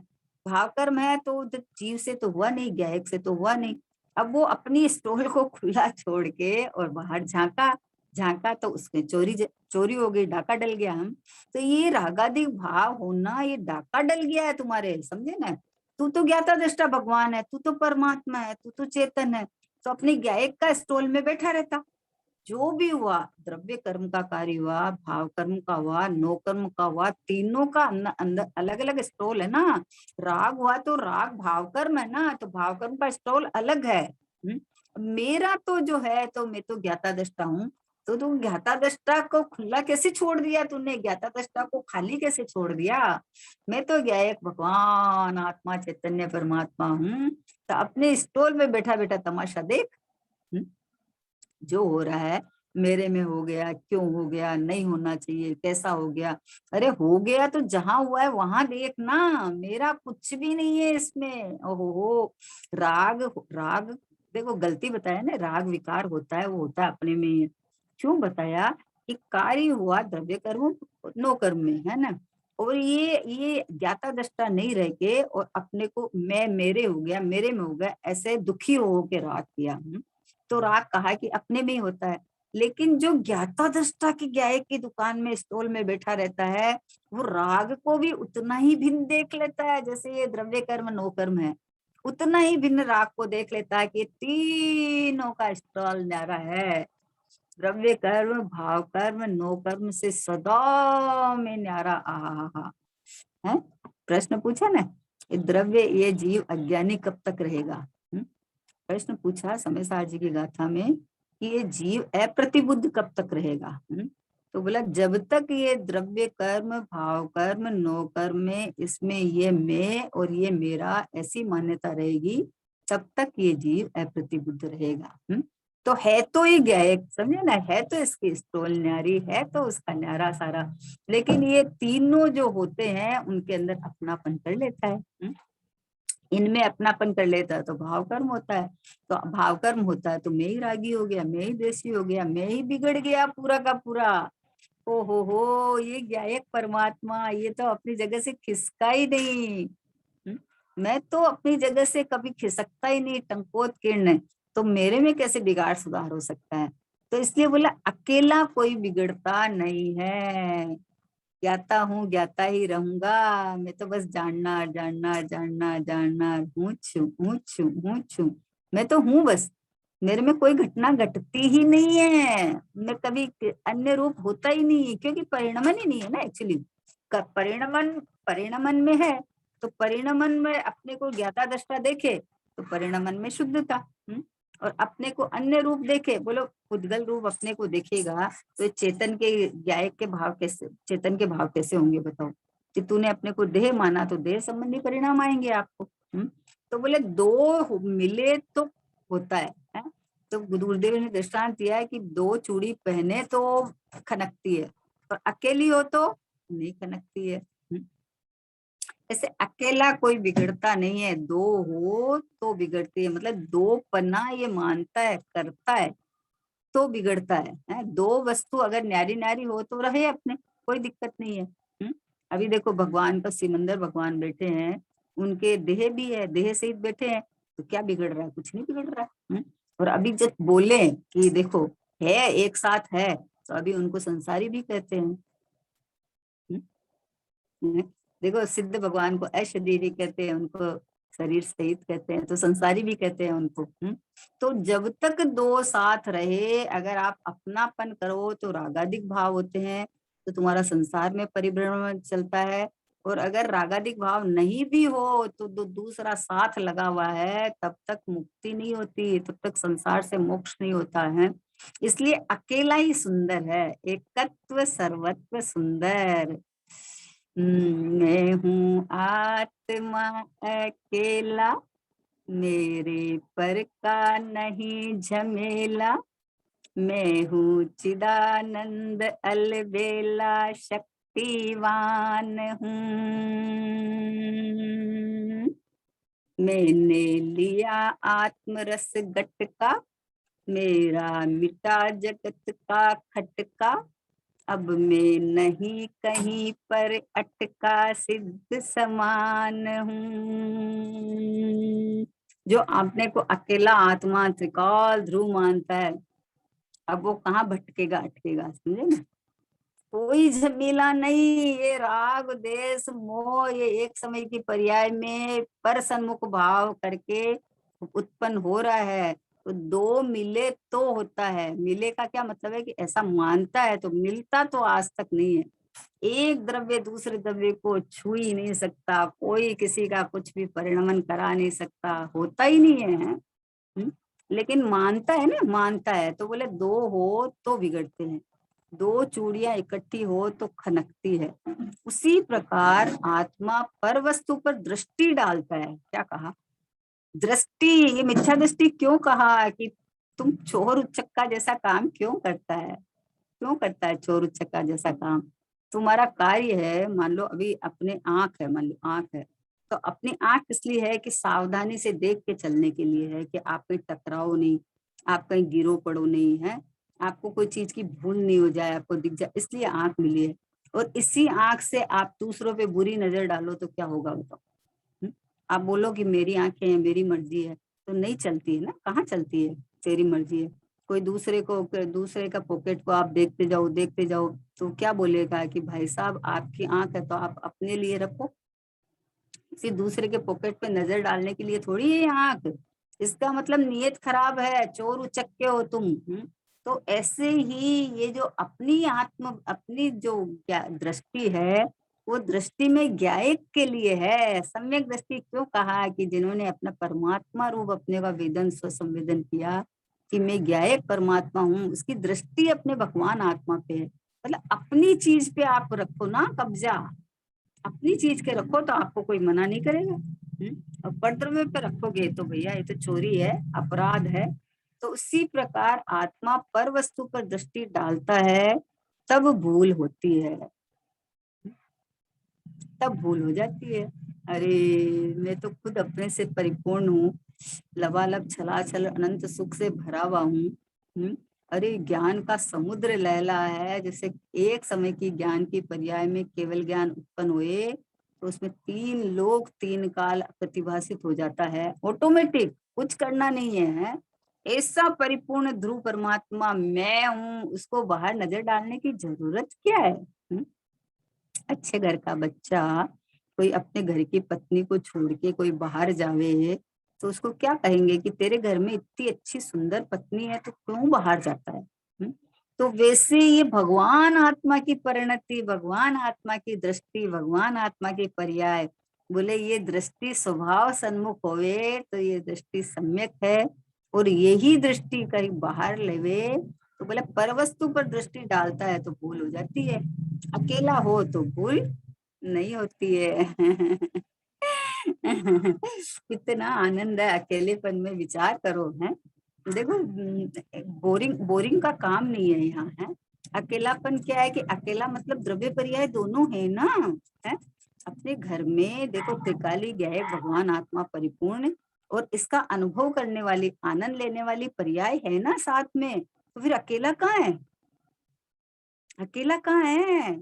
Speaker 1: भाव कर्म है तो जीव से तो हुआ नहीं, ज्ञायक से तो हुआ नहीं। अब वो अपनी स्टॉल को खुला छोड़ के और बाहर झांका, झांका तो उसमें चोरी हो गई, डाका डल गया। हम तो ये रागादिक भाव होना, ये डाका डल गया है तुम्हारे, समझे ना? तू तो ज्ञाता दृष्टा भगवान है, तू तो परमात्मा है, तू तो चेतन है, तो अपने ज्ञायक का स्टॉल में बैठा रहता। जो भी हुआ, द्रव्य कर्म का कार्य हुआ, भाव कर्म का हुआ, नो कर्म का हुआ, तीनों का अंदर अलग अलग स्टॉल है ना। राग हुआ तो राग भाव कर्म है ना, तो भाव कर्म का स्टॉल अलग है। मेरा तो जो है, तो मैं तो ज्ञाता दृष्टा हूँ। तो तू ज्ञाता दृष्टा को खुला कैसे छोड़ दिया? तूने ज्ञाता दृष्टा को खाली कैसे छोड़ दिया? मैं तो ज्ञायक भगवान आत्मा चैतन्य परमात्मा हूँ। तो अपने स्टॉल में बैठा बैठा तमाशा देख। जो हो रहा है मेरे में हो गया, क्यों हो गया, नहीं होना चाहिए, कैसा हो गया? अरे हो गया तो जहां हुआ है वहां देख ना, मेरा कुछ भी नहीं है इसमें। ओहो हो, राग, राग देखो गलती बताया ना, राग विकार होता है, वो होता है अपने में ही। क्यों बताया? कि कार्य हुआ द्रव्य कर्म नो कर्म में, है ना? और ये ज्ञाता दृष्टा नहीं रह के और अपने को मैं, मेरे हो गया, मेरे में हो गया, ऐसे दुखी हो के राग किया। तो राग कहा कि अपने में ही होता है। लेकिन जो ज्ञाता दृष्टा की ज्ञायक की दुकान में स्टॉल में बैठा रहता है, वो राग को भी उतना ही भिन्न देख लेता है जैसे ये द्रव्य कर्म नो कर्म है। उतना ही भिन्न राग को देख लेता है कि तीनों का स्टॉल न्यारा है। द्रव्य कर्म, भाव कर्म, नो कर्म से सदा में न्यारा। आहा, है? प्रश्न पूछा ना, ये द्रव्य, ये जीव अज्ञानी कब तक रहेगा? प्रश्न पूछा समय सार जी की गाथा में कि ये जीव अप्रतिबुद्ध कब तक रहेगा? तो बोला जब तक ये द्रव्य कर्म, भाव कर्म, नो कर्म में, इसमें ये मैं और ये मेरा ऐसी मान्यता रहेगी, तब तक ये जीव अप्रतिबुद्ध रहेगा। तो है तो ये ज्ञायक, समझे ना, है तो इसकी स्टोल न्यारी, है तो उसका न्यारा सारा, लेकिन ये तीनों जो होते हैं उनके अंदर अपनापन कर लेता है। इनमें अपनापन कर लेता है तो भाव कर्म होता है, तो भाव कर्म होता है तो मैं ही रागी हो गया, मैं ही देशी हो गया, मैं ही बिगड़ गया पूरा का पूरा। ओ हो, ये ज्ञायक परमात्मा ये तो अपनी जगह से खिसका ही नहीं। मैं तो अपनी जगह से कभी खिसकता ही नहीं, टंकोत किरण, तो मेरे में कैसे बिगाड़ सुधार हो सकता है? तो इसलिए बोला अकेला कोई बिगड़ता नहीं है, ज्ञाता हूँ, ज्ञाता ही रहूंगा, मैं तो बस जानना जानना जानना जानना हूँ। मैं तो हूँ बस, मेरे में कोई घटना घटती ही नहीं है, मैं कभी अन्य रूप होता ही नहीं, क्योंकि परिणमन ही नहीं है ना एक्चुअली। परिणमन, परिणमन में है, तो परिणमन में अपने को ज्ञाता दृष्टा देखे तो परिणमन में शुद्धता। और अपने को अन्य रूप देखे, बोलो उद्गल रूप अपने को देखेगा तो चेतन के ज्ञायक के भाव कैसे, चेतन के भाव कैसे होंगे बताओ। कि तूने अपने को देह माना तो देह संबंधी परिणाम आएंगे आपको। तो बोले दो मिले तो होता है? तो गुरुदेव ने दृष्टांत दिया है कि दो चूड़ी पहने तो खनकती है, और अकेली हो तो नहीं खनकती है। ऐसे अकेला कोई बिगड़ता नहीं है, दो हो तो बिगड़ती है। मतलब दो पन्ना ये मानता है, करता है तो बिगड़ता है? दो वस्तु अगर न्यारी न्यारी हो तो रहे अपने, कोई दिक्कत नहीं है। अभी देखो भगवान का सिमंदर भगवान बैठे हैं, उनके देह भी है, देह सहित बैठे हैं, तो क्या बिगड़ रहा है? कुछ नहीं बिगड़ रहा है। और अभी जब बोले कि देखो है, एक साथ है, तो अभी उनको संसारी भी कहते हैं। देखो सिद्ध भगवान को अशरीरी कहते हैं, उनको शरीर सहित कहते हैं, तो संसारी भी कहते हैं उनको। तो जब तक दो साथ रहे, अगर आप अपनापन करो तो रागादिक भाव होते हैं, तो तुम्हारा संसार में परिभ्रमण चलता है। और अगर रागादिक भाव नहीं भी हो तो दूसरा साथ लगा हुआ है, तब तक मुक्ति नहीं होती, तब तक संसार से मोक्ष नहीं होता है। इसलिए अकेला ही सुंदर है, एकत्व सर्वत्व सुंदर। मैं हूँ आत्मा अकेला, मेरे पर का नहीं झमेला, मैं हूँ चिदानंद अलबेला, शक्तिवान हूँ। मैंने लिया आत्मरस गटका, मेरा मिटा जगत का खटका, अब मैं नहीं कहीं पर अटका, सिद्ध समान हूँ। जो आपने को अकेला आत्मा त्रिकाल ध्रुव मानता है, अब वो कहाँ भटकेगा अटकेगा, समझे ना? कोई झमेला नहीं। ये राग देश मोह ये एक समय की पर्याय में पर सन्मुख भाव करके उत्पन्न हो रहा है। तो दो मिले तो होता है, मिले का क्या मतलब है कि ऐसा मानता है, तो मिलता तो आज तक नहीं है। एक द्रव्य दूसरे द्रव्य को छू ही नहीं सकता, कोई किसी का कुछ भी परिणमन करा नहीं सकता, होता ही नहीं है। लेकिन मानता है ना, मानता है। तो बोले दो हो तो बिगड़ते हैं, दो चूड़ियां इकट्ठी हो तो खनकती है। उसी प्रकार आत्मा पर वस्तु पर दृष्टि डालता है। क्या कहा? दृष्टि। ये मिथ्या दृष्टि क्यों कहा? कि तुम चोर उचक्का जैसा काम क्यों करता है? क्यों करता है चोर उचक्का जैसा काम? तुम्हारा कार्य है, मान लो अभी अपने आंख है, मान लो आंख है, तो अपनी आंख इसलिए है कि सावधानी से देख के चलने के लिए है, कि आप कहीं टकराओ नहीं, आप कहीं गिरो पड़ो नहीं, है आपको कोई चीज की भूल नहीं हो जाए, आपको दिख जाए, इसलिए आंख मिली है। और इसी आंख से आप दूसरों पे बुरी नजर डालो तो क्या होगा बताओ? आप बोलो कि मेरी आंखें हैं, मेरी मर्जी है, तो नहीं चलती है ना, कहाँ चलती है? तेरी मर्जी है। कोई दूसरे को, दूसरे का पॉकेट को आप देखते जाओ देखते जाओ, तो क्या बोलेगा कि भाई साहब आपकी आंख है तो आप अपने लिए रखो, किसी दूसरे के पॉकेट पे नजर डालने के लिए थोड़ी है आंख। इसका मतलब नीयत खराब है, चोर उचक्के हो तुम। तो ऐसे ही ये जो अपनी आत्म, अपनी जो दृष्टि है, वो दृष्टि में ज्ञायक के लिए है। सम्यक दृष्टि क्यों कहा? कि जिन्होंने अपना परमात्मा रूप अपने का वेदन स्वसंवेदन किया कि मैं ज्ञायक परमात्मा हूँ, उसकी दृष्टि अपने भगवान आत्मा पे है। मतलब अपनी चीज पे आप रखो ना कब्जा, अपनी चीज के रखो तो आपको कोई मना नहीं करेगा। और परद्रव्य पे रखोगे तो भैया ये तो चोरी है, अपराध है। तो उसी प्रकार आत्मा पर वस्तु पर दृष्टि डालता है, तब भूल होती है, तब भूल हो जाती है। अरे मैं तो खुद अपने से परिपूर्ण हूँ, लबालब छलाछल अनंत सुख से भरा हुआ हूँ। अरे ज्ञान का समुद्र लहला है, जैसे एक समय की ज्ञान की पर्याय में केवल ज्ञान उत्पन्न हुए तो उसमें तीन लोक तीन काल प्रतिभाषित हो जाता है, ऑटोमेटिक, कुछ करना नहीं है। ऐसा परिपूर्ण ध्रुव परमात्मा मैं हूँ, उसको बाहर नजर डालने की जरूरत क्या है? अच्छे घर का बच्चा कोई अपने घर की पत्नी को छोड़ के कोई बाहर जावे, तो उसको क्या कहेंगे कि तेरे घर में इतनी अच्छी सुंदर पत्नी है तो क्यों बाहर जाता है? तो वैसे ये भगवान आत्मा की परिणति, भगवान आत्मा की दृष्टि, भगवान आत्मा की पर्याय बोले ये दृष्टि स्वभाव सन्मुख होवे तो ये दृष्टि सम्यक है, और यही दृष्टि कहीं बाहर लेवे तो बोले परवस्तु पर दृष्टि डालता है तो भूल हो जाती है, अकेला हो तो भूल नहीं होती है। कितना आनंद है अकेलेपन में, विचार करो है। देखो बोरिंग बोरिंग का काम नहीं है यहाँ है। अकेलापन क्या है कि अकेला मतलब द्रव्य पर्याय दोनों है ना, है। अपने घर में देखो त्रिकाली ज्ञेय भगवान आत्मा परिपूर्ण, और इसका अनुभव करने वाली आनंद लेने वाली पर्याय है ना साथ में, तो फिर अकेला कहाँ है? अकेला कहाँ है?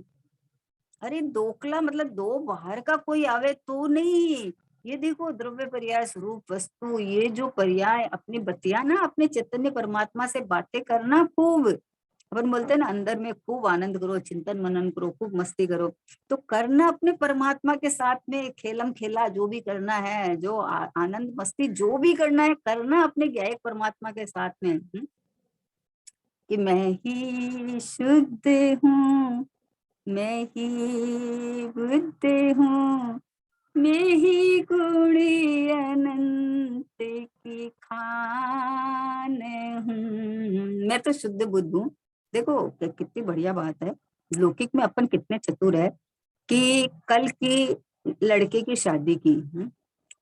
Speaker 1: अरे दोकला मतलब दो बाहर का कोई आवे तो नहीं। ये देखो द्रव्य पर्याय स्वरूप वस्तु, ये जो पर्याय अपनी बतिया ना अपने चैतन्य परमात्मा से बातें करना खूब। अपन बोलते हैं ना अंदर में खूब आनंद करो, चिंतन मनन करो, खूब मस्ती करो, तो करना अपने परमात्मा के साथ में खेलम खेला जो भी करना है, जो आनंद मस्ती जो भी करना है करना अपने ज्ञायक परमात्मा के साथ में। कि मैं ही शुद्ध हूँ, मैं ही बुद्ध हूँ, मैं ही गुणी अनंत की खान हूँ, मैं तो शुद्ध बुद्ध हूँ। देखो कितनी बढ़िया बात है, लौकिक में अपन कितने चतुर है कि कल की लड़के की शादी की,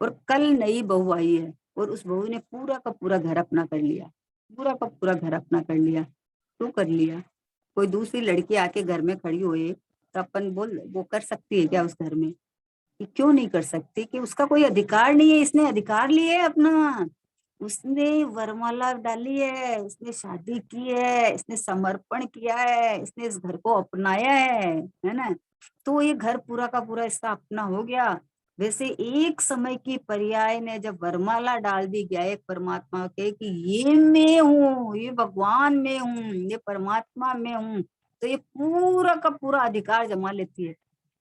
Speaker 1: और कल नई बहू आई है और उस बहू ने पूरा का पूरा घर अपना कर लिया, पूरा का पूरा घर अपना कर लिया। क्यों कर लिया? कोई दूसरी लड़की आके घर में खड़ी हुई तो अपन बोल वो कर सकती है क्या उस घर में? कि क्यों नहीं कर सकती? कि उसका कोई अधिकार नहीं है, इसने अधिकार लिया है अपना, उसने वरमाला डाली है, इसने शादी की है, इसने समर्पण किया है, इसने इस घर को अपनाया है ना? तो ये घर पूरा का पूरा इसका अपना हो गया। वैसे एक समय की पर्याय ने जब वरमाला डाल दी गया एक परमात्मा के कि ये मैं हूँ, ये भगवान में हूँ, ये परमात्मा में हूँ, तो ये पूरा का पूरा अधिकार जमा लेती है।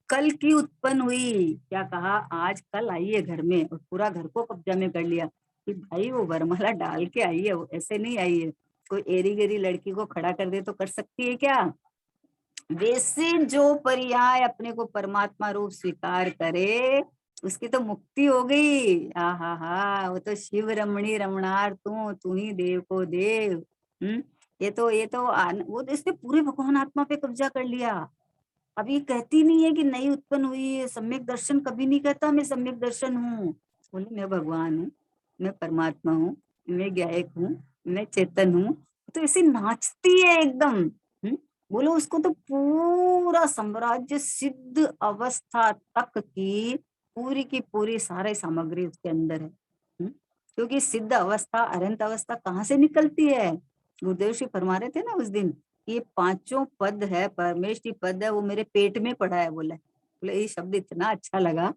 Speaker 1: कल की उत्पन्न हुई, क्या कहा आज कल आई है घर में और पूरा घर को कब्जा में कर लिया कि भाई वो वरमाला डाल के आई है, वो ऐसे नहीं आई है। कोई एरी गिरी लड़की को खड़ा कर दे तो कर सकती है क्या? वैसे जो पर्याय अपने को परमात्मा रूप स्वीकार करे उसकी तो मुक्ति हो गई। हा, वो तो शिव रमणी रमणार तू ही देव को देव। ये तो वो तो इसने पूरे भगवान आत्मा पे कब्जा कर लिया। अब ये कहती नहीं है कि नई उत्पन्न हुई है, सम्यक दर्शन कभी नहीं कहता मैं सम्यक दर्शन हूँ। बोले मैं भगवान हूँ, मैं परमात्मा हूँ, मैं ज्ञायक हूँ, मैं चेतन हूँ। तो ऐसे नाचती है एकदम। बोलो उसको तो पूरा साम्राज्य सिद्ध अवस्था तक की पूरी सारी सामग्री उसके अंदर है। क्योंकि सिद्ध अवस्था अनंत अवस्था कहाँ से निकलती है? गुरुदेव श्री फरमा रहे थे ना उस दिन, ये पांचों पद है, परमेश्वरी पद है, वो मेरे पेट में पड़ा है। बोले ये शब्द इतना अच्छा लगा,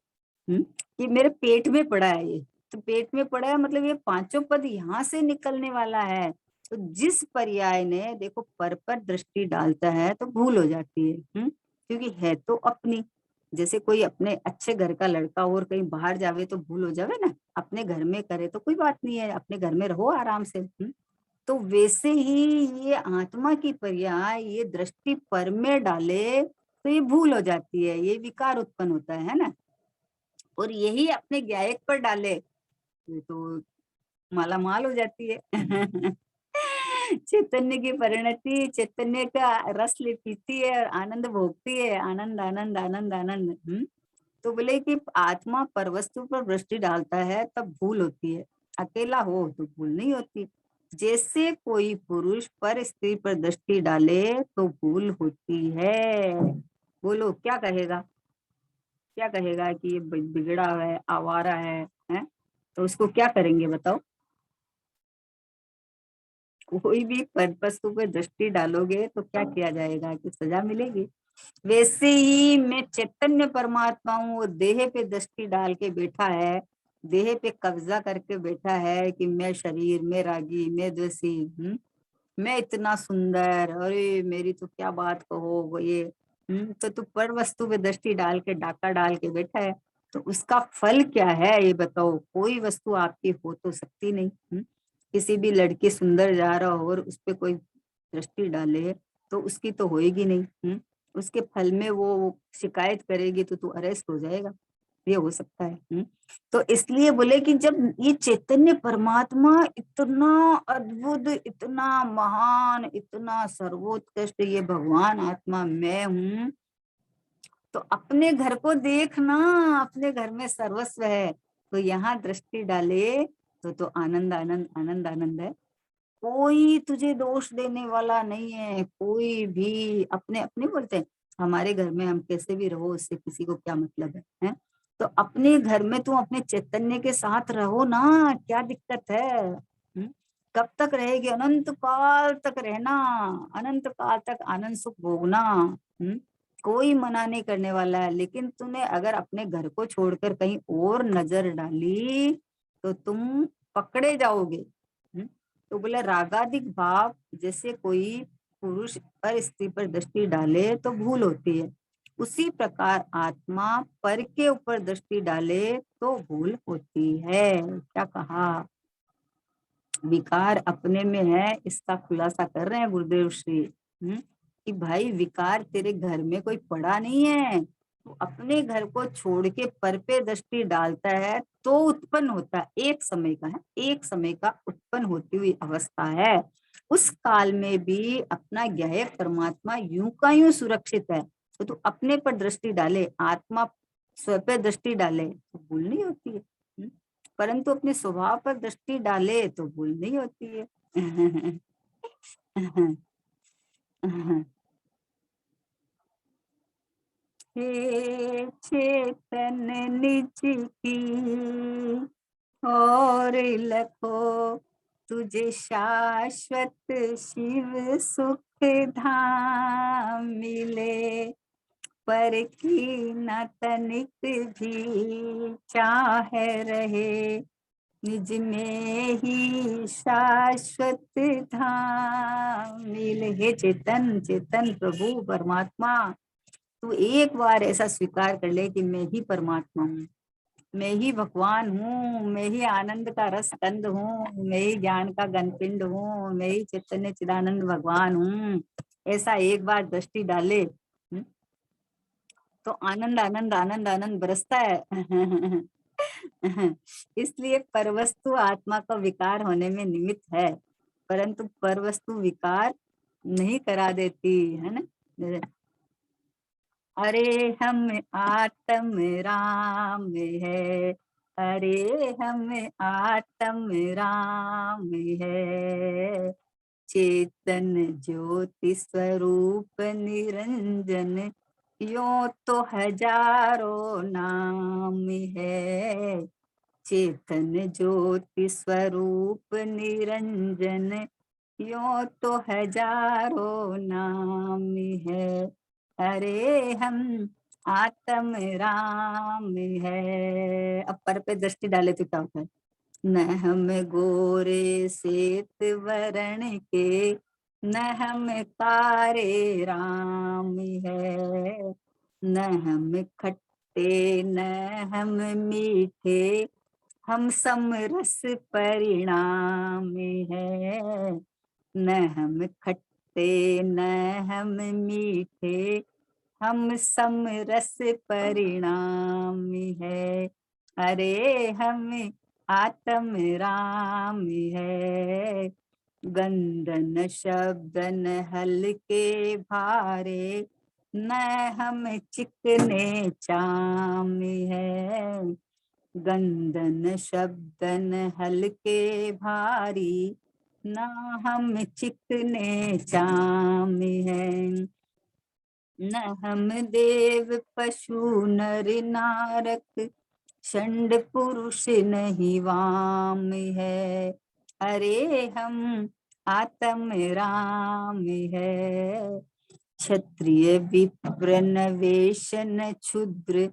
Speaker 1: कि मेरे पेट में पड़ा है ये। तो पेट में पड़ा है मतलब ये पांचों पद यहाँ से निकलने वाला है। तो जिस पर्याय ने देखो पर दृष्टि डालता है तो भूल हो जाती है। क्योंकि है तो अपनी, जैसे कोई अपने अच्छे घर का लड़का और कहीं बाहर जावे तो भूल हो जावे ना, अपने घर में करे तो कोई बात नहीं है, अपने घर में रहो आराम से। तो वैसे ही ये आत्मा की पर्याय ये दृष्टि पर में डाले तो ये भूल हो जाती है, ये विकार उत्पन्न होता है ना। और यही अपने ज्ञायक पर डाले ये तो माला माल हो जाती है। चैतन्य की परिणति चैतन्य का रस ले पीती है और आनंद भोगती है, आनंद आनंद आनंद आनंद। तो बोले कि आत्मा पर वस्तु पर दृष्टि डालता है तब भूल होती है, अकेला हो तो भूल नहीं होती। जैसे कोई पुरुष पर स्त्री पर दृष्टि डाले तो भूल होती है। बोलो क्या कहेगा? क्या कहेगा कि ये बिगड़ा है, आवारा है? तो उसको क्या करेंगे बताओ? कोई भी पर वस्तु पर दृष्टि डालोगे तो क्या किया जाएगा कि सजा मिलेगी। वैसे ही मैं चैतन्य परमात्मा हूँ, वो देह पे दृष्टि डाल के बैठा है, देह पे कब्जा करके बैठा है कि मैं शरीर, मैं रागी, मैं द्वेषी, मैं इतना सुंदर, अरे मेरी तो क्या बात कहो वो ये। तो तू पर वस्तु पे दृष्टि डाल के डाका डाल के बैठा है, तो उसका फल क्या है ये बताओ? कोई वस्तु आपकी हो तो सकती नहीं। किसी भी लड़की सुंदर जा रहा हो और उस पे कोई दृष्टि डाले तो उसकी तो होएगी नहीं। उसके फल में वो शिकायत करेगी तो तू अरेस्ट हो जाएगा। ये हो सकता है। तो इसलिए बोले कि जब ये चैतन्य परमात्मा इतना अद्भुत, इतना महान, इतना सर्वोत्कृष्ट, ये भगवान आत्मा मैं हूँ, तो अपने घर को देखना, अपने घर में सर्वस्व है, तो यहाँ दृष्टि डाले तो आनंद आनंद आनंद आनंद है। कोई तुझे दोष देने वाला नहीं है, कोई भी। अपने अपने बोलते हैं हमारे घर में हम कैसे भी रहो, उससे किसी को क्या मतलब है? तो अपने घर में तुम अपने चैतन्य के साथ रहो ना, क्या दिक्कत है? कब तक रहेगी? अनंत काल तक रहना, अनंत काल तक आनंद सुख भोगना। हम्म कोई मना नहीं करने वाला है, लेकिन तूने अगर अपने घर को छोड़कर कहीं और नजर डाली तो तुम पकड़े जाओगे। तो बोला रागादिक भाव, जैसे कोई पुरुष पर स्त्री पर दृष्टि डाले तो भूल होती है, उसी प्रकार आत्मा पर के ऊपर दृष्टि डाले तो भूल होती है। क्या कहा? विकार अपने में है, इसका खुलासा कर रहे हैं गुरुदेव श्री। कि भाई विकार तेरे घर में कोई पड़ा नहीं है, तो अपने घर को छोड़ के पर पे दृष्टि डालता है तो उत्पन्न होता है, एक समय का है, एक समय का उत्पन्न होती हुई अवस्था है। उस काल में भी अपना ज्ञेय परमात्मा यूं का यूं सुरक्षित है। तो तू अपने पर दृष्टि डाले, आत्मा स्व पे दृष्टि डाले तो भूल नहीं होती है। परंतु अपने स्वभाव पर दृष्टि डाले तो भूल नहीं होती है। हे चेतन निज की और लखो, तुझे शाश्वत शिव सुख धाम मिले। पर की न तनिक भी चाहे रहे, निज में ही शाश्वत धाम मिले। हे चेतन, चेतन प्रभु परमात्मा, तू एक बार ऐसा स्वीकार कर ले कि मैं ही परमात्मा हूँ, मैं ही भगवान हूँ, मैं ही आनंद का रस कंद हूँ, मैं ही ज्ञान का घनपिंड हूँ, मैं ही चैतन्य चिदानंद भगवान हूँ। ऐसा एक बार दृष्टि डाले तो आनंद आनंद आनंद आनंद बरसता है। इसलिए परवस्तु आत्मा का विकार होने में निमित्त है, परंतु परवस्तु विकार नहीं करा देती है ना। अरे हम आत्म राम है, अरे हम आत्म राम है, चेतन ज्योति स्वरूप निरंजन, यो तो हजारों नाम है। चेतन ज्योति स्वरूप निरंजन, यो तो हजारों नाम है। अरे हम आत्म राम है। अब पर पे दृष्टि डाले तो क्या होता है? न हम गोरे श्वेत वर्ण के, न हम कारे राम है, न हम खट्टे न हम मीठे, हम समरस परिणाम है। न हम खट्टे न हम मीठे, हम समरस परिणाम है। अरे हम आत्म राम है। गंधन शब्दन हल्के भारे, न हम चिकने चाम है। गंधन शब्दन हल्के भारी, ना हम चिकने चाम है। न हम देव पशु नर नारक, षंड पुरुष नहीं वाम है। अरे हम आत्म राम है। क्षत्रिय विप्र नवेशन क्षुद्र,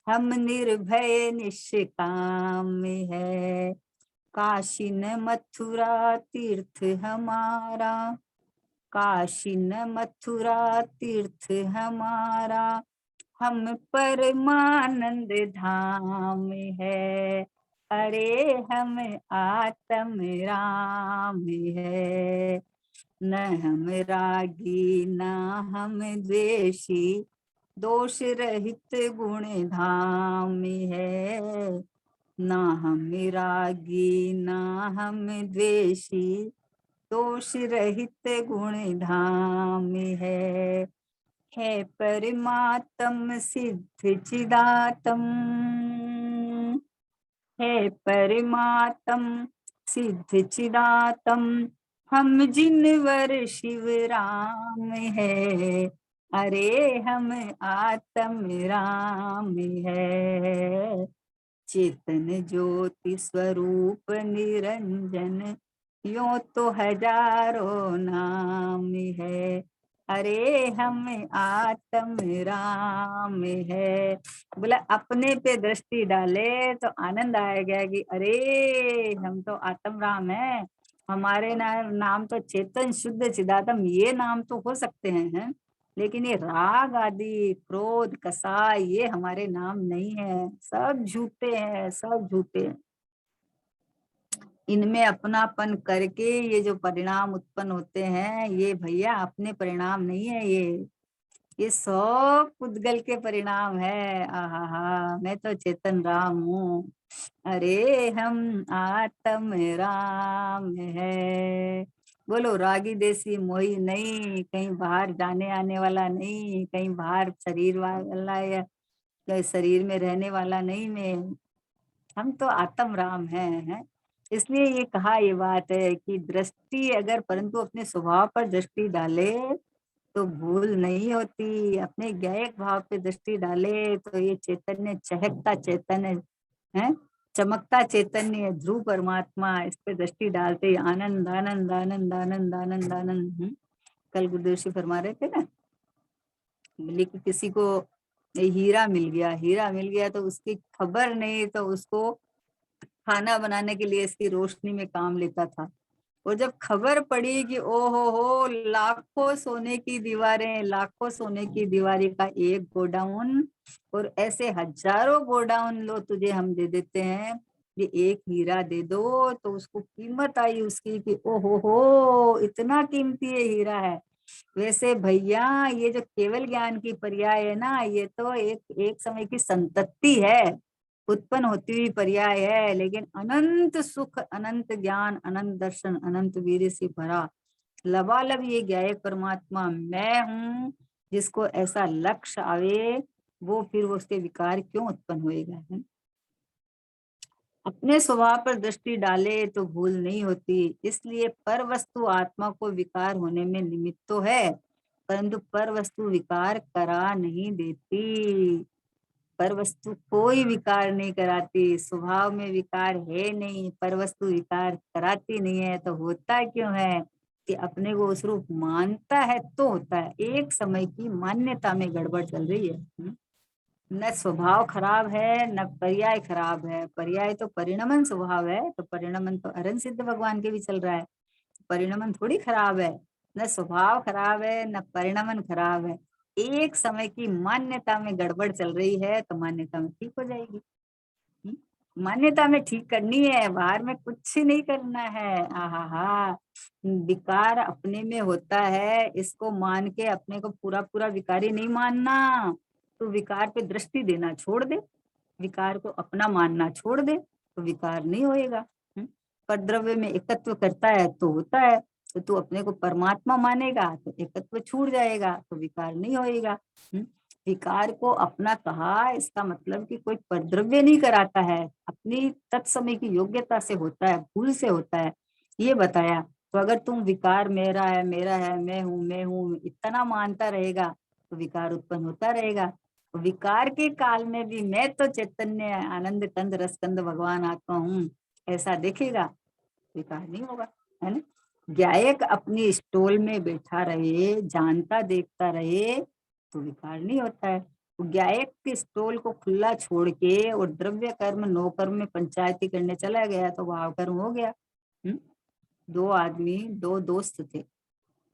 Speaker 1: हम निर्भय निष्काम है। काशी न मथुरा तीर्थ हमारा, काशी न मथुरा तीर्थ हमारा, हम परमानंद धाम है। अरे हम आत्म राम है। न हम रागी न हम द्वेषी, दोष रहित गुण धाम है, ना हम रागी ना हम द्वेषी, दोष रहित गुण धाम है परमात्म सिद्ध चिदातम, है परमात्म सिद्ध चिदातम, हम जिनवर शिव राम है, अरे हम आत्म राम है। चेतन ज्योति स्वरूप निरंजन, यो तो हजारों नाम है, अरे हम आत्म राम है। बोला अपने पे दृष्टि डाले तो आनंद आएगा कि अरे हम तो आत्म राम है, हमारे नाम तो चेतन शुद्ध चिदात्म, ये नाम तो हो सकते हैं, लेकिन ये राग आदि क्रोध कसाय ये हमारे नाम नहीं है, सब झूठे हैं, सब झूठे हैं। इनमें अपनापन करके ये जो परिणाम उत्पन्न होते हैं, ये भैया अपने परिणाम नहीं है, ये सब पुद्गल के परिणाम है। आहा, मैं तो चेतन राम हूँ, अरे हम आत्म राम है। बोलो रागी देसी मोही नहीं, कहीं बाहर जाने आने वाला नहीं, कहीं बाहर शरीर वाला या शरीर में रहने वाला नहीं, मैं हम तो आत्म राम है। इसलिए ये कहा, ये बात है कि दृष्टि अगर परंतु अपने स्वभाव पर दृष्टि डाले तो भूल नहीं होती, अपने ज्ञायक भाव पे दृष्टि डाले तो ये चैतन्य चहकता चैतन्य है, चमकता चैतन्य है, ध्रुव परमात्मा, इस पे दृष्टि डालते ही आनंद आनंद आनंद आनंद आनंद आनंद। कल गुरुदेव फरमा रहे थे ना, लेकिन किसी को हीरा मिल गया, हीरा मिल गया तो उसकी खबर नहीं, तो उसको खाना बनाने के लिए इसकी रोशनी में काम लेता था। और जब खबर पड़ी कि ओहो हो लाखों सोने की दीवारें, लाखों सोने की दीवारी का एक गोडाउन, और ऐसे हजारों गोडाउन लो तुझे हम दे देते हैं, ये एक हीरा दे दो, तो उसको कीमत आई उसकी कि ओहो हो इतना कीमती ये हीरा है। वैसे भैया ये जो केवल ज्ञान की पर्याय है ना, ये तो एक समय की संतति है, उत्पन्न होती हुई पर्याय है, लेकिन अनंत सुख अनंत ज्ञान अनंत दर्शन अनंत वीर्य से भरा लबालब ये ज्ञायक परमात्मा मैं हूँ, जिसको ऐसा लक्ष्य आवे वो फिर वो उसके विकार क्यों उत्पन्न होएगा है? अपने स्वभाव पर दृष्टि डाले तो भूल नहीं होती। इसलिए पर वस्तु आत्मा को विकार होने में निमित्त तो है, परंतु पर वस्तु विकार करा नहीं देती। पर वस्तु कोई विकार नहीं कराती, स्वभाव में विकार है नहीं, पर वस्तु विकार कराती नहीं है, तो होता क्यों है कि अपने को उस रूप मानता है तो होता है। एक समय की मान्यता में गड़बड़ चल रही है। न स्वभाव खराब है न पर्याय खराब है, पर्याय तो परिणमन स्वभाव है, तो परिणमन तो अरन सिद्ध भगवान के भी चल रहा है, परिणमन थोड़ी खराब है। न स्वभाव खराब है न परिणमन खराब है, एक समय की मान्यता में गड़बड़ चल रही है, तो मान्यता में ठीक हो जाएगी। मान्यता में ठीक करनी है, बाहर में कुछ नहीं करना है। आहा, विकार अपने में होता है, इसको मान के अपने को पूरा पूरा विकारी नहीं मानना, तो विकार पे दृष्टि देना छोड़ दे, विकार को अपना मानना छोड़ दे, तो विकार नहीं होएगा। पर द्रव्य में एकत्व करता है तो होता है, तो तू अपने को परमात्मा मानेगा तो एकत्व छूट जाएगा, तो विकार नहीं होएगा। विकार को अपना कहा, इसका मतलब कि कोई परद्रव्य नहीं कराता है, अपनी तत्समय की योग्यता से होता है, भूल से होता है, ये बताया। तो अगर तुम विकार मेरा है मैं हूँ इतना मानता रहेगा, तो विकार उत्पन्न होता रहेगा। विकार के काल में भी मैं तो चैतन्य आनंद कंद रसकंद भगवान आत्मा हूँ ऐसा देखेगा, विकार नहीं होगा, है ना। ज्ञायक अपनी स्टोल में बैठा रहे, जानता देखता रहे, तो विकार नहीं होता है। ज्ञायक के स्टोल को खुला छोड़ के और द्रव्य कर्म नो कर्म में पंचायती करने चला गया, तो भाव कर्म हो गया। दो आदमी, दो दोस्त थे,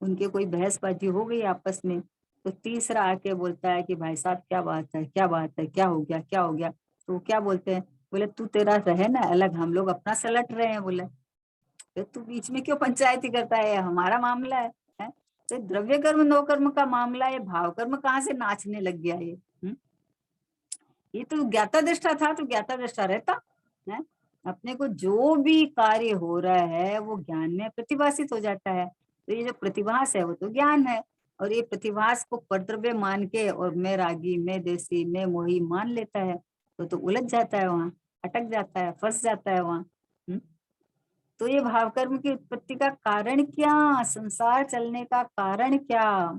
Speaker 1: उनके कोई बहसबाजी हो गई आपस में, तो तीसरा आके बोलता है कि भाई साहब क्या बात है, क्या बात है, क्या हो गया, क्या हो गया। तो वो क्या बोलते हैं, बोले तू तेरा रहे ना अलग, हम लोग अपना सलट रहे हैं। बोले तो तू बीच में क्यों पंचायती करता है, हमारा मामला है? तो द्रव्य कर्म नो कर्म का मामला, ये भाव कर्म कहाँ से नाचने लग गया ये? ये तो ज्ञाता दृष्टा था तो ज्ञाता दृष्टा रहता है। अपने को जो भी कार्य हो रहा है वो ज्ञान में प्रतिभासित हो जाता है। तो ये जो प्रतिभास है वो तो ज्ञान है, और ये प्रतिभास को परद्रव्य मान के और मैं रागी, मैं देसी, मैं मोही मान लेता है, तो उलझ जाता है वहां, अटक जाता है, फंस जाता है वहां। तो ये भाव कर्म की उत्पत्ति का कारण क्या, संसार चलने का कारण क्या?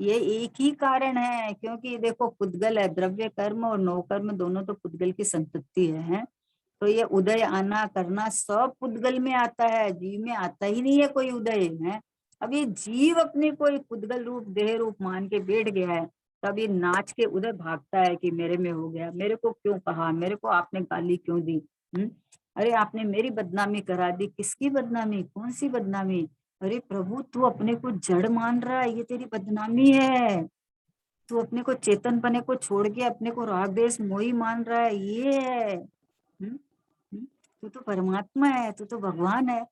Speaker 1: ये एक ही कारण है, क्योंकि देखो पुद्गल है, द्रव्य कर्म और नो कर्म दोनों तो पुद्गल की संपत्ति है। तो ये उदय आना करना सब पुद्गल में आता है, जीव में आता ही नहीं है कोई उदय है। अब ये जीव अपने को एक पुद्गल रूप, देह रूप मान के बैठ गया है, तब ये नाच के उधर भागता है कि मेरे में हो गया, मेरे को क्यों कहा, मेरे को आपने गाली क्यों दी, अरे आपने मेरी बदनामी करा दी। किसकी बदनामी, कौन सी बदनामी? अरे प्रभु, तू अपने को जड़ मान रहा है, ये तेरी बदनामी है। तू अपने को चेतन पने को छोड़ के अपने को राग देश मोही मान रहा है, ये है। तू तो परमात्मा है, तू तो भगवान है।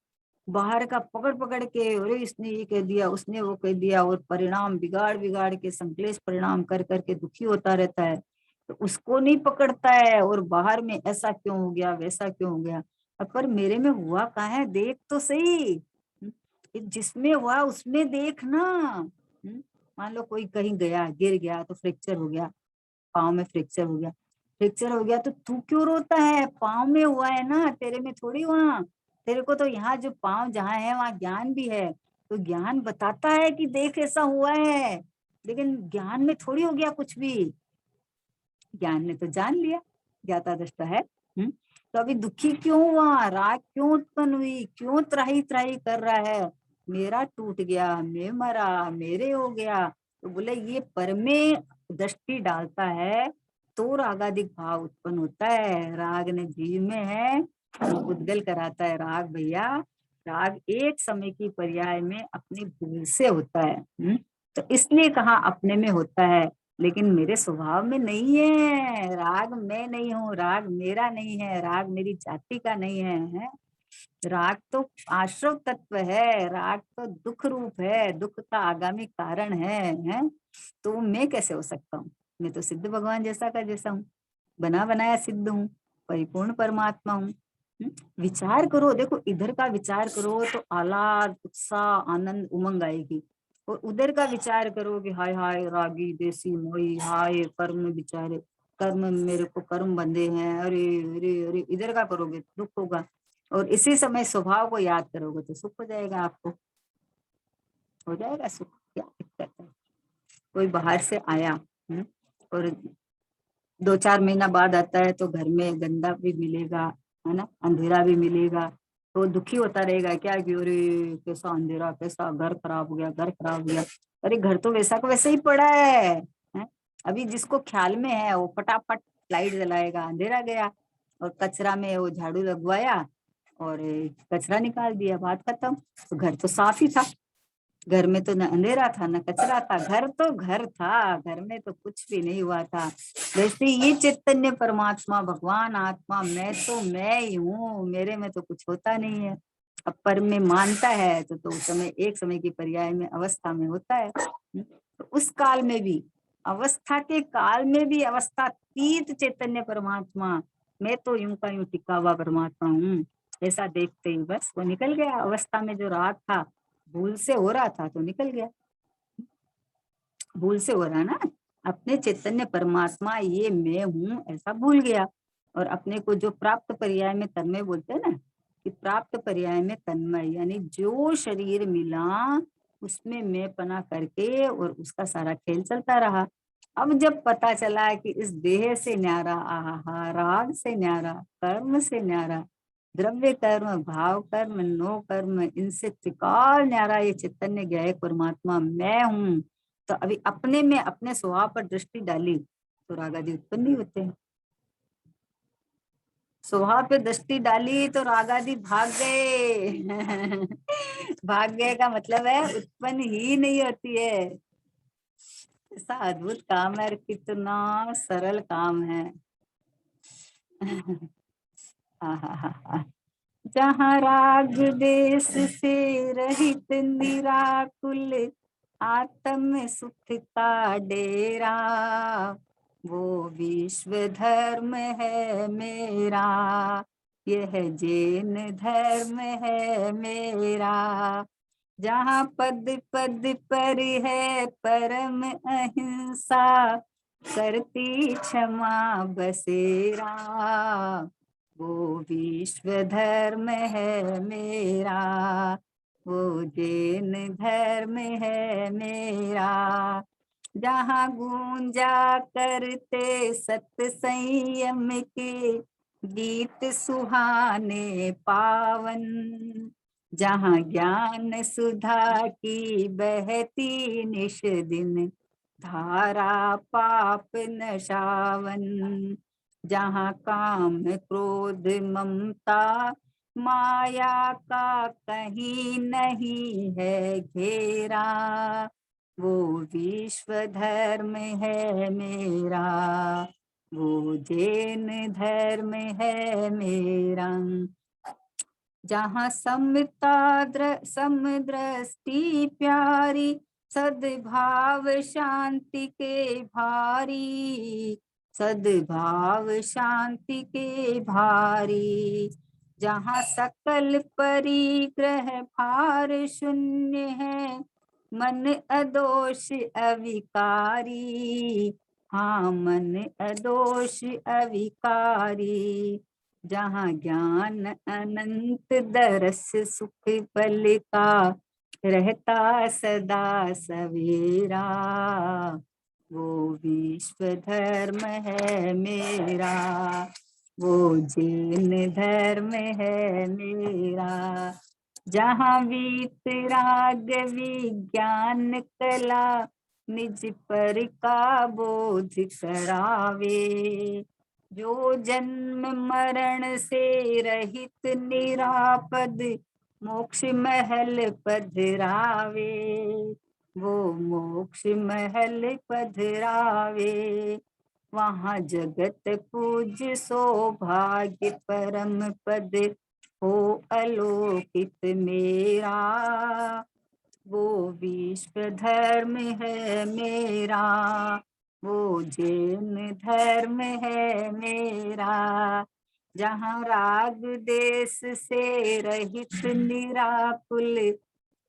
Speaker 1: बाहर का पकड़ पकड़ के, अरे इसने ये कह दिया, उसने वो कह दिया, और परिणाम बिगाड़ बिगाड़ के, संकलेश परिणाम कर करके दुखी होता रहता है। तो उसको नहीं पकड़ता है, और बाहर में ऐसा क्यों हो गया, वैसा क्यों हो गया। पर मेरे में हुआ कहाँ है, देख तो सही। जिसमें हुआ उसमें देख ना। मान लो कोई कहीं गया, गिर गया तो फ्रैक्चर हो गया, पाँव में फ्रैक्चर हो गया, फ्रैक्चर हो गया तो तू क्यों रोता है? पाँव में हुआ है ना, तेरे में थोड़ी वहां। तेरे को तो यहाँ जो पाँव जहाँ है वहां ज्ञान भी है, तो ज्ञान बताता है कि देख ऐसा हुआ है, लेकिन ज्ञान में थोड़ी हो गया कुछ भी। ज्ञान ने तो जान लिया, ज्ञाता दृष्टा है। तो अभी दुखी क्यों हुआ, राग क्यों उत्पन्न हुई, क्यों त्राही त्राही कर रहा है? मेरा टूट गया, मैं मरा, मेरे हो गया। तो बोले ये पर में दृष्टि डालता है तो रागादिक भाव उत्पन्न होता है। राग ने जीव में है तो उद्गल कराता है राग भैया। राग एक समय की पर्याय में अपनी भूल से होता है। तो इसलिए कहा अपने में होता है, लेकिन मेरे स्वभाव में नहीं है। राग मैं नहीं हूँ, राग मेरा नहीं है, राग मेरी जाति का नहीं है। राग तो आश्रव तत्व है, राग तो दुख रूप है, दुख का आगामी कारण है? तो मैं कैसे हो सकता हूँ? मैं तो सिद्ध भगवान जैसा का जैसा हूँ, बना बनाया सिद्ध हूँ, परिपूर्ण परमात्मा हूँ। विचार करो, देखो इधर का विचार करो तो आह्लाद, उत्साह, आनंद, उमंग आएगी, और उधर का विचार करो कि हाय हाय रागी, देसी, मोही, हाय कर्म बेचारे, कर्म मेरे को कर्म बंधे हैं, अरे अरे अरे, इधर का करोगे तो दुख होगा। और इसी समय स्वभाव को याद करोगे तो सुख हो जाएगा, आपको हो जाएगा सुख, क्या दिक्कत है? कोई बाहर से आया और 2-4 महीना बाद आता है तो घर में गंदा भी मिलेगा, है ना, अंधेरा भी मिलेगा, तो दुखी होता रहेगा क्या कि अरे कैसा अंधेरा, कैसा घर खराब हो गया, घर खराब हो गया। अरे घर तो वैसा का वैसा ही पड़ा है? अभी जिसको ख्याल में है वो फटाफट लाइट जलाएगा, अंधेरा गया, और कचरा में वो झाड़ू लगवाया और कचरा निकाल दिया, बात खत्म। तो घर तो साफ ही था, घर में तो न अंधेरा था न कचरा था, घर तो घर था, घर में तो कुछ भी नहीं हुआ था। वैसे ये चैतन्य परमात्मा भगवान आत्मा, मैं तो मैं ही हूँ, मेरे में तो कुछ होता नहीं है। अब पर में मानता है तो उस समय एक समय की पर्याय में अवस्था में होता है। तो उस काल में भी, अवस्था के काल में भी अवस्थातीत चैतन्य परमात्मा, मैं तो यूं का यूं टिका हुआ परमात्मा हूँ, ऐसा देखते ही बस वो निकल गया। अवस्था में जो राग था, भूल से हो रहा था तो निकल गया, भूल से हो रहा ना, अपने चैतन्य परमात्मा ये मैं हूँ ऐसा भूल गया। और अपने को जो प्राप्त पर्याय में तन्मय बोलते हैं ना, कि प्राप्त पर्याय में तन्मय यानी जो शरीर मिला उसमें मैं पना करके और उसका सारा खेल चलता रहा। अब जब पता चला कि इस देह से न्यारा, आहा, राग से न्यारा, कर्म से न्यारा, द्रव्य कर्म, भाव कर्म, नो कर्म, इनसे त्रिकाल न्यारा ये चैतन्य ज्ञेय परमात्मा मैं हूँ, तो अभी अपने में अपने स्वभाव पर दृष्टि डाली तो राग आदि उत्पन्न नहीं होते हैं। स्वभाव पे दृष्टि डाली तो राग आदि भाग गए। भाग गए का मतलब है उत्पन्न ही नहीं होती है। ऐसा अद्भुत काम है और कितना सरल काम है। हाँ हाँ हाँ हाँ। जहाँ राग देश से रहित निराकुल आत्म सुख का डेरा, वो विश्व धर्म है मेरा, यह जैन धर्म है मेरा। जहाँ पद पद पर है परम अहिंसा, करती क्षमा बसेरा, वो विश्व धर्म है मेरा, वो जैन धर्म है मेरा। जहाँ गूंजा करते सत संयम के गीत सुहाने पावन, जहाँ ज्ञान सुधा की बहती निश दिन धारा पाप नशावन, जहाँ काम क्रोध ममता माया का कहीं नहीं है घेरा, वो विश्व धर्म है मेरा, वो जैन धर्म है मेरा। जहाँ समदृष्टि प्यारी, सद्भाव शांति के भारी, सद्भाव शांति के भारी। जहाँ सकल परिग्रह भार शून्य है, मन अदोष अविकारी, हाँ मन अदोष अविकारी। जहाँ ज्ञान अनंत दरस सुख बल का रहता सदा सवेरा, वो विश्व धर्म है मेरा, वो जैन धर्म है मेरा। जहाँ वीतराग विज्ञान कला निज पर का बोध करावे, जो जन्म मरण से रहित निरापद मोक्ष महल पधरावे, वो मोक्ष महल पधरावे। वहाँ जगत पूज सौभाग्य परम पद हो अलौकित मेरा, वो विश्व धर्म है मेरा, वो जैन धर्म है मेरा। जहाँ राग देश से रहित निराकुल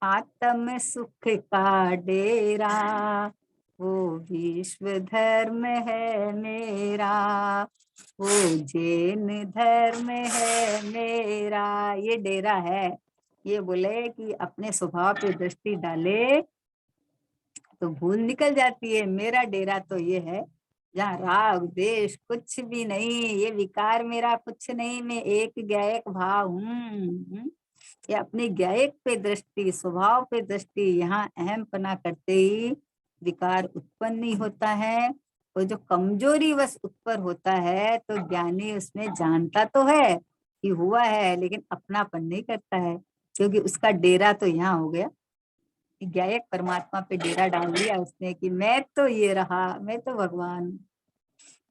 Speaker 1: आत्म सुख का डेरा, वो विश्व धर्म है मेरा, वो जैन धर्म है मेरा। ये डेरा है। ये बोले कि अपने स्वभाव पे दृष्टि डाले तो भूल निकल जाती है। मेरा डेरा तो ये है जहाँ राग देश कुछ भी नहीं, ये विकार मेरा कुछ नहीं, मैं एक ज्ञायक भाव हूँ। ये अपनी ज्ञायक पे दृष्टि, स्वभाव पे दृष्टि, यहाँ अहम पना करते ही विकार उत्पन्न नहीं होता है। और जो कमजोरी वश उत्पन्न होता है तो ज्ञानी उसमें जानता तो है कि हुआ है, लेकिन अपनापन नहीं करता है, क्योंकि उसका डेरा तो यहाँ हो गया। ज्ञायक परमात्मा पे डेरा डाल दिया उसने कि मैं तो ये रहा, मैं तो भगवान,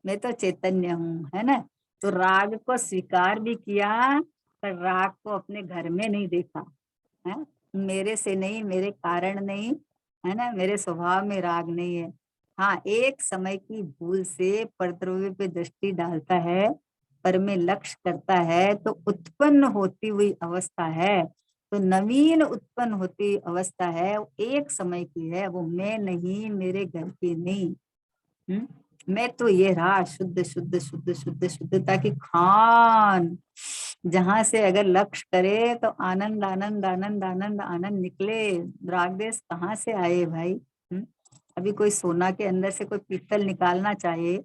Speaker 1: मैं तो चैतन्य हूँ, है ना। तो राग को स्वीकार भी किया, पर राग को अपने घर में नहीं देखा है। मेरे से नहीं, मेरे कारण नहीं, है ना, मेरे स्वभाव में राग नहीं है। हाँ, एक समय की भूल से परद्रव्य पे दृष्टि डालता है, पर में लक्ष्य करता है तो उत्पन्न होती हुई अवस्था है, तो नवीन उत्पन्न होती अवस्था है, वो एक समय की है, वो मैं नहीं, मेरे घर की नहीं। मैं तो ये रहा शुद्ध शुद्ध शुद्ध शुद्ध शुद्धता की खान, जहां से अगर लक्ष्य करे तो आनंद आनंद आनंद आनंद आनंद निकले। राग देश कहाँ से आए भाई? अभी कोई सोना के अंदर से कोई पीतल निकालना चाहे,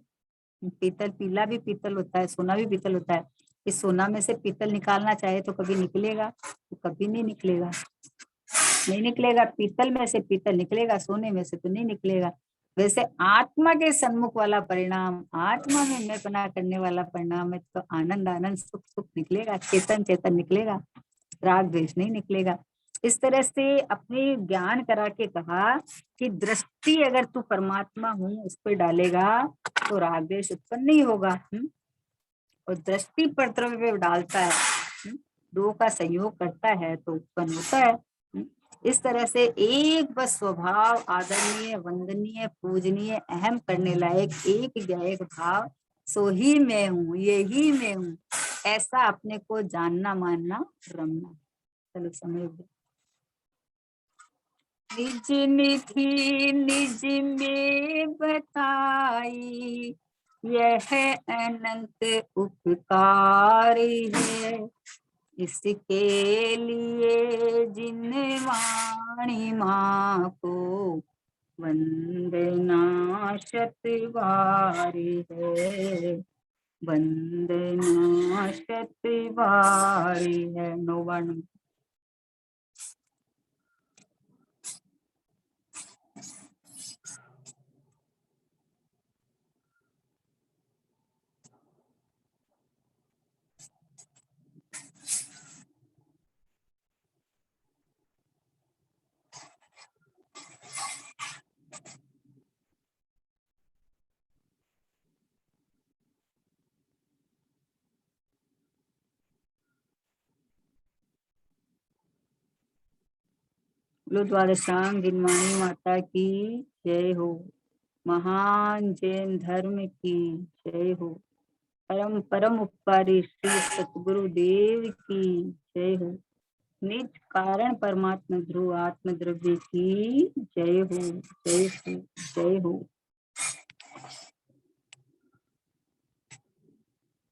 Speaker 1: पीतल पीला भी पीतल होता है, सोना भी पीतल होता है, इस सोना में से पीतल निकालना चाहे तो कभी निकलेगा? तो कभी नहीं निकलेगा, नहीं निकलेगा। पीतल में से पीतल निकलेगा, सोने में से तो नहीं निकलेगा। वैसे आत्मा के सन्मुख वाला परिणाम, आत्मा में मैं पना करने वाला परिणाम है, तो आनंद आनंद सुख सुख निकलेगा, चेतन चेतन निकलेगा, राग द्वेष नहीं निकलेगा। इस तरह से अपने ज्ञान करा के कहा कि दृष्टि अगर तू परमात्मा हूँ उस पर डालेगा तो राग द्वेष उत्पन्न नहीं होगा। और दृष्टि पर द्रव्य डालता है, दो का संयोग करता है तो उत्पन्न होता है। इस तरह से एक बस स्वभाव आदरणीय, वंदनीय, पूजनीय, अहम करने लायक एक भाव, सो ही मैं हूँ, यही मैं हूँ, ऐसा अपने को जानना, मानना, रमना। चलो समझ। निज निधि निज में बताई, यह अनंत उपकार है। इसके लिए जिन वाणी माँ को वंदना शत बार है, वंदना शत बार है। 9 बार। द्वादशांग गिनवाणी माता की जय हो। महान जैन धर्म की जय हो। परम परम उपकारी श्री सतगुरु देव की जय हो। निज कारण परमात्मा ध्रुव आत्म द्रव्य की जय हो, जय हो, जय हो।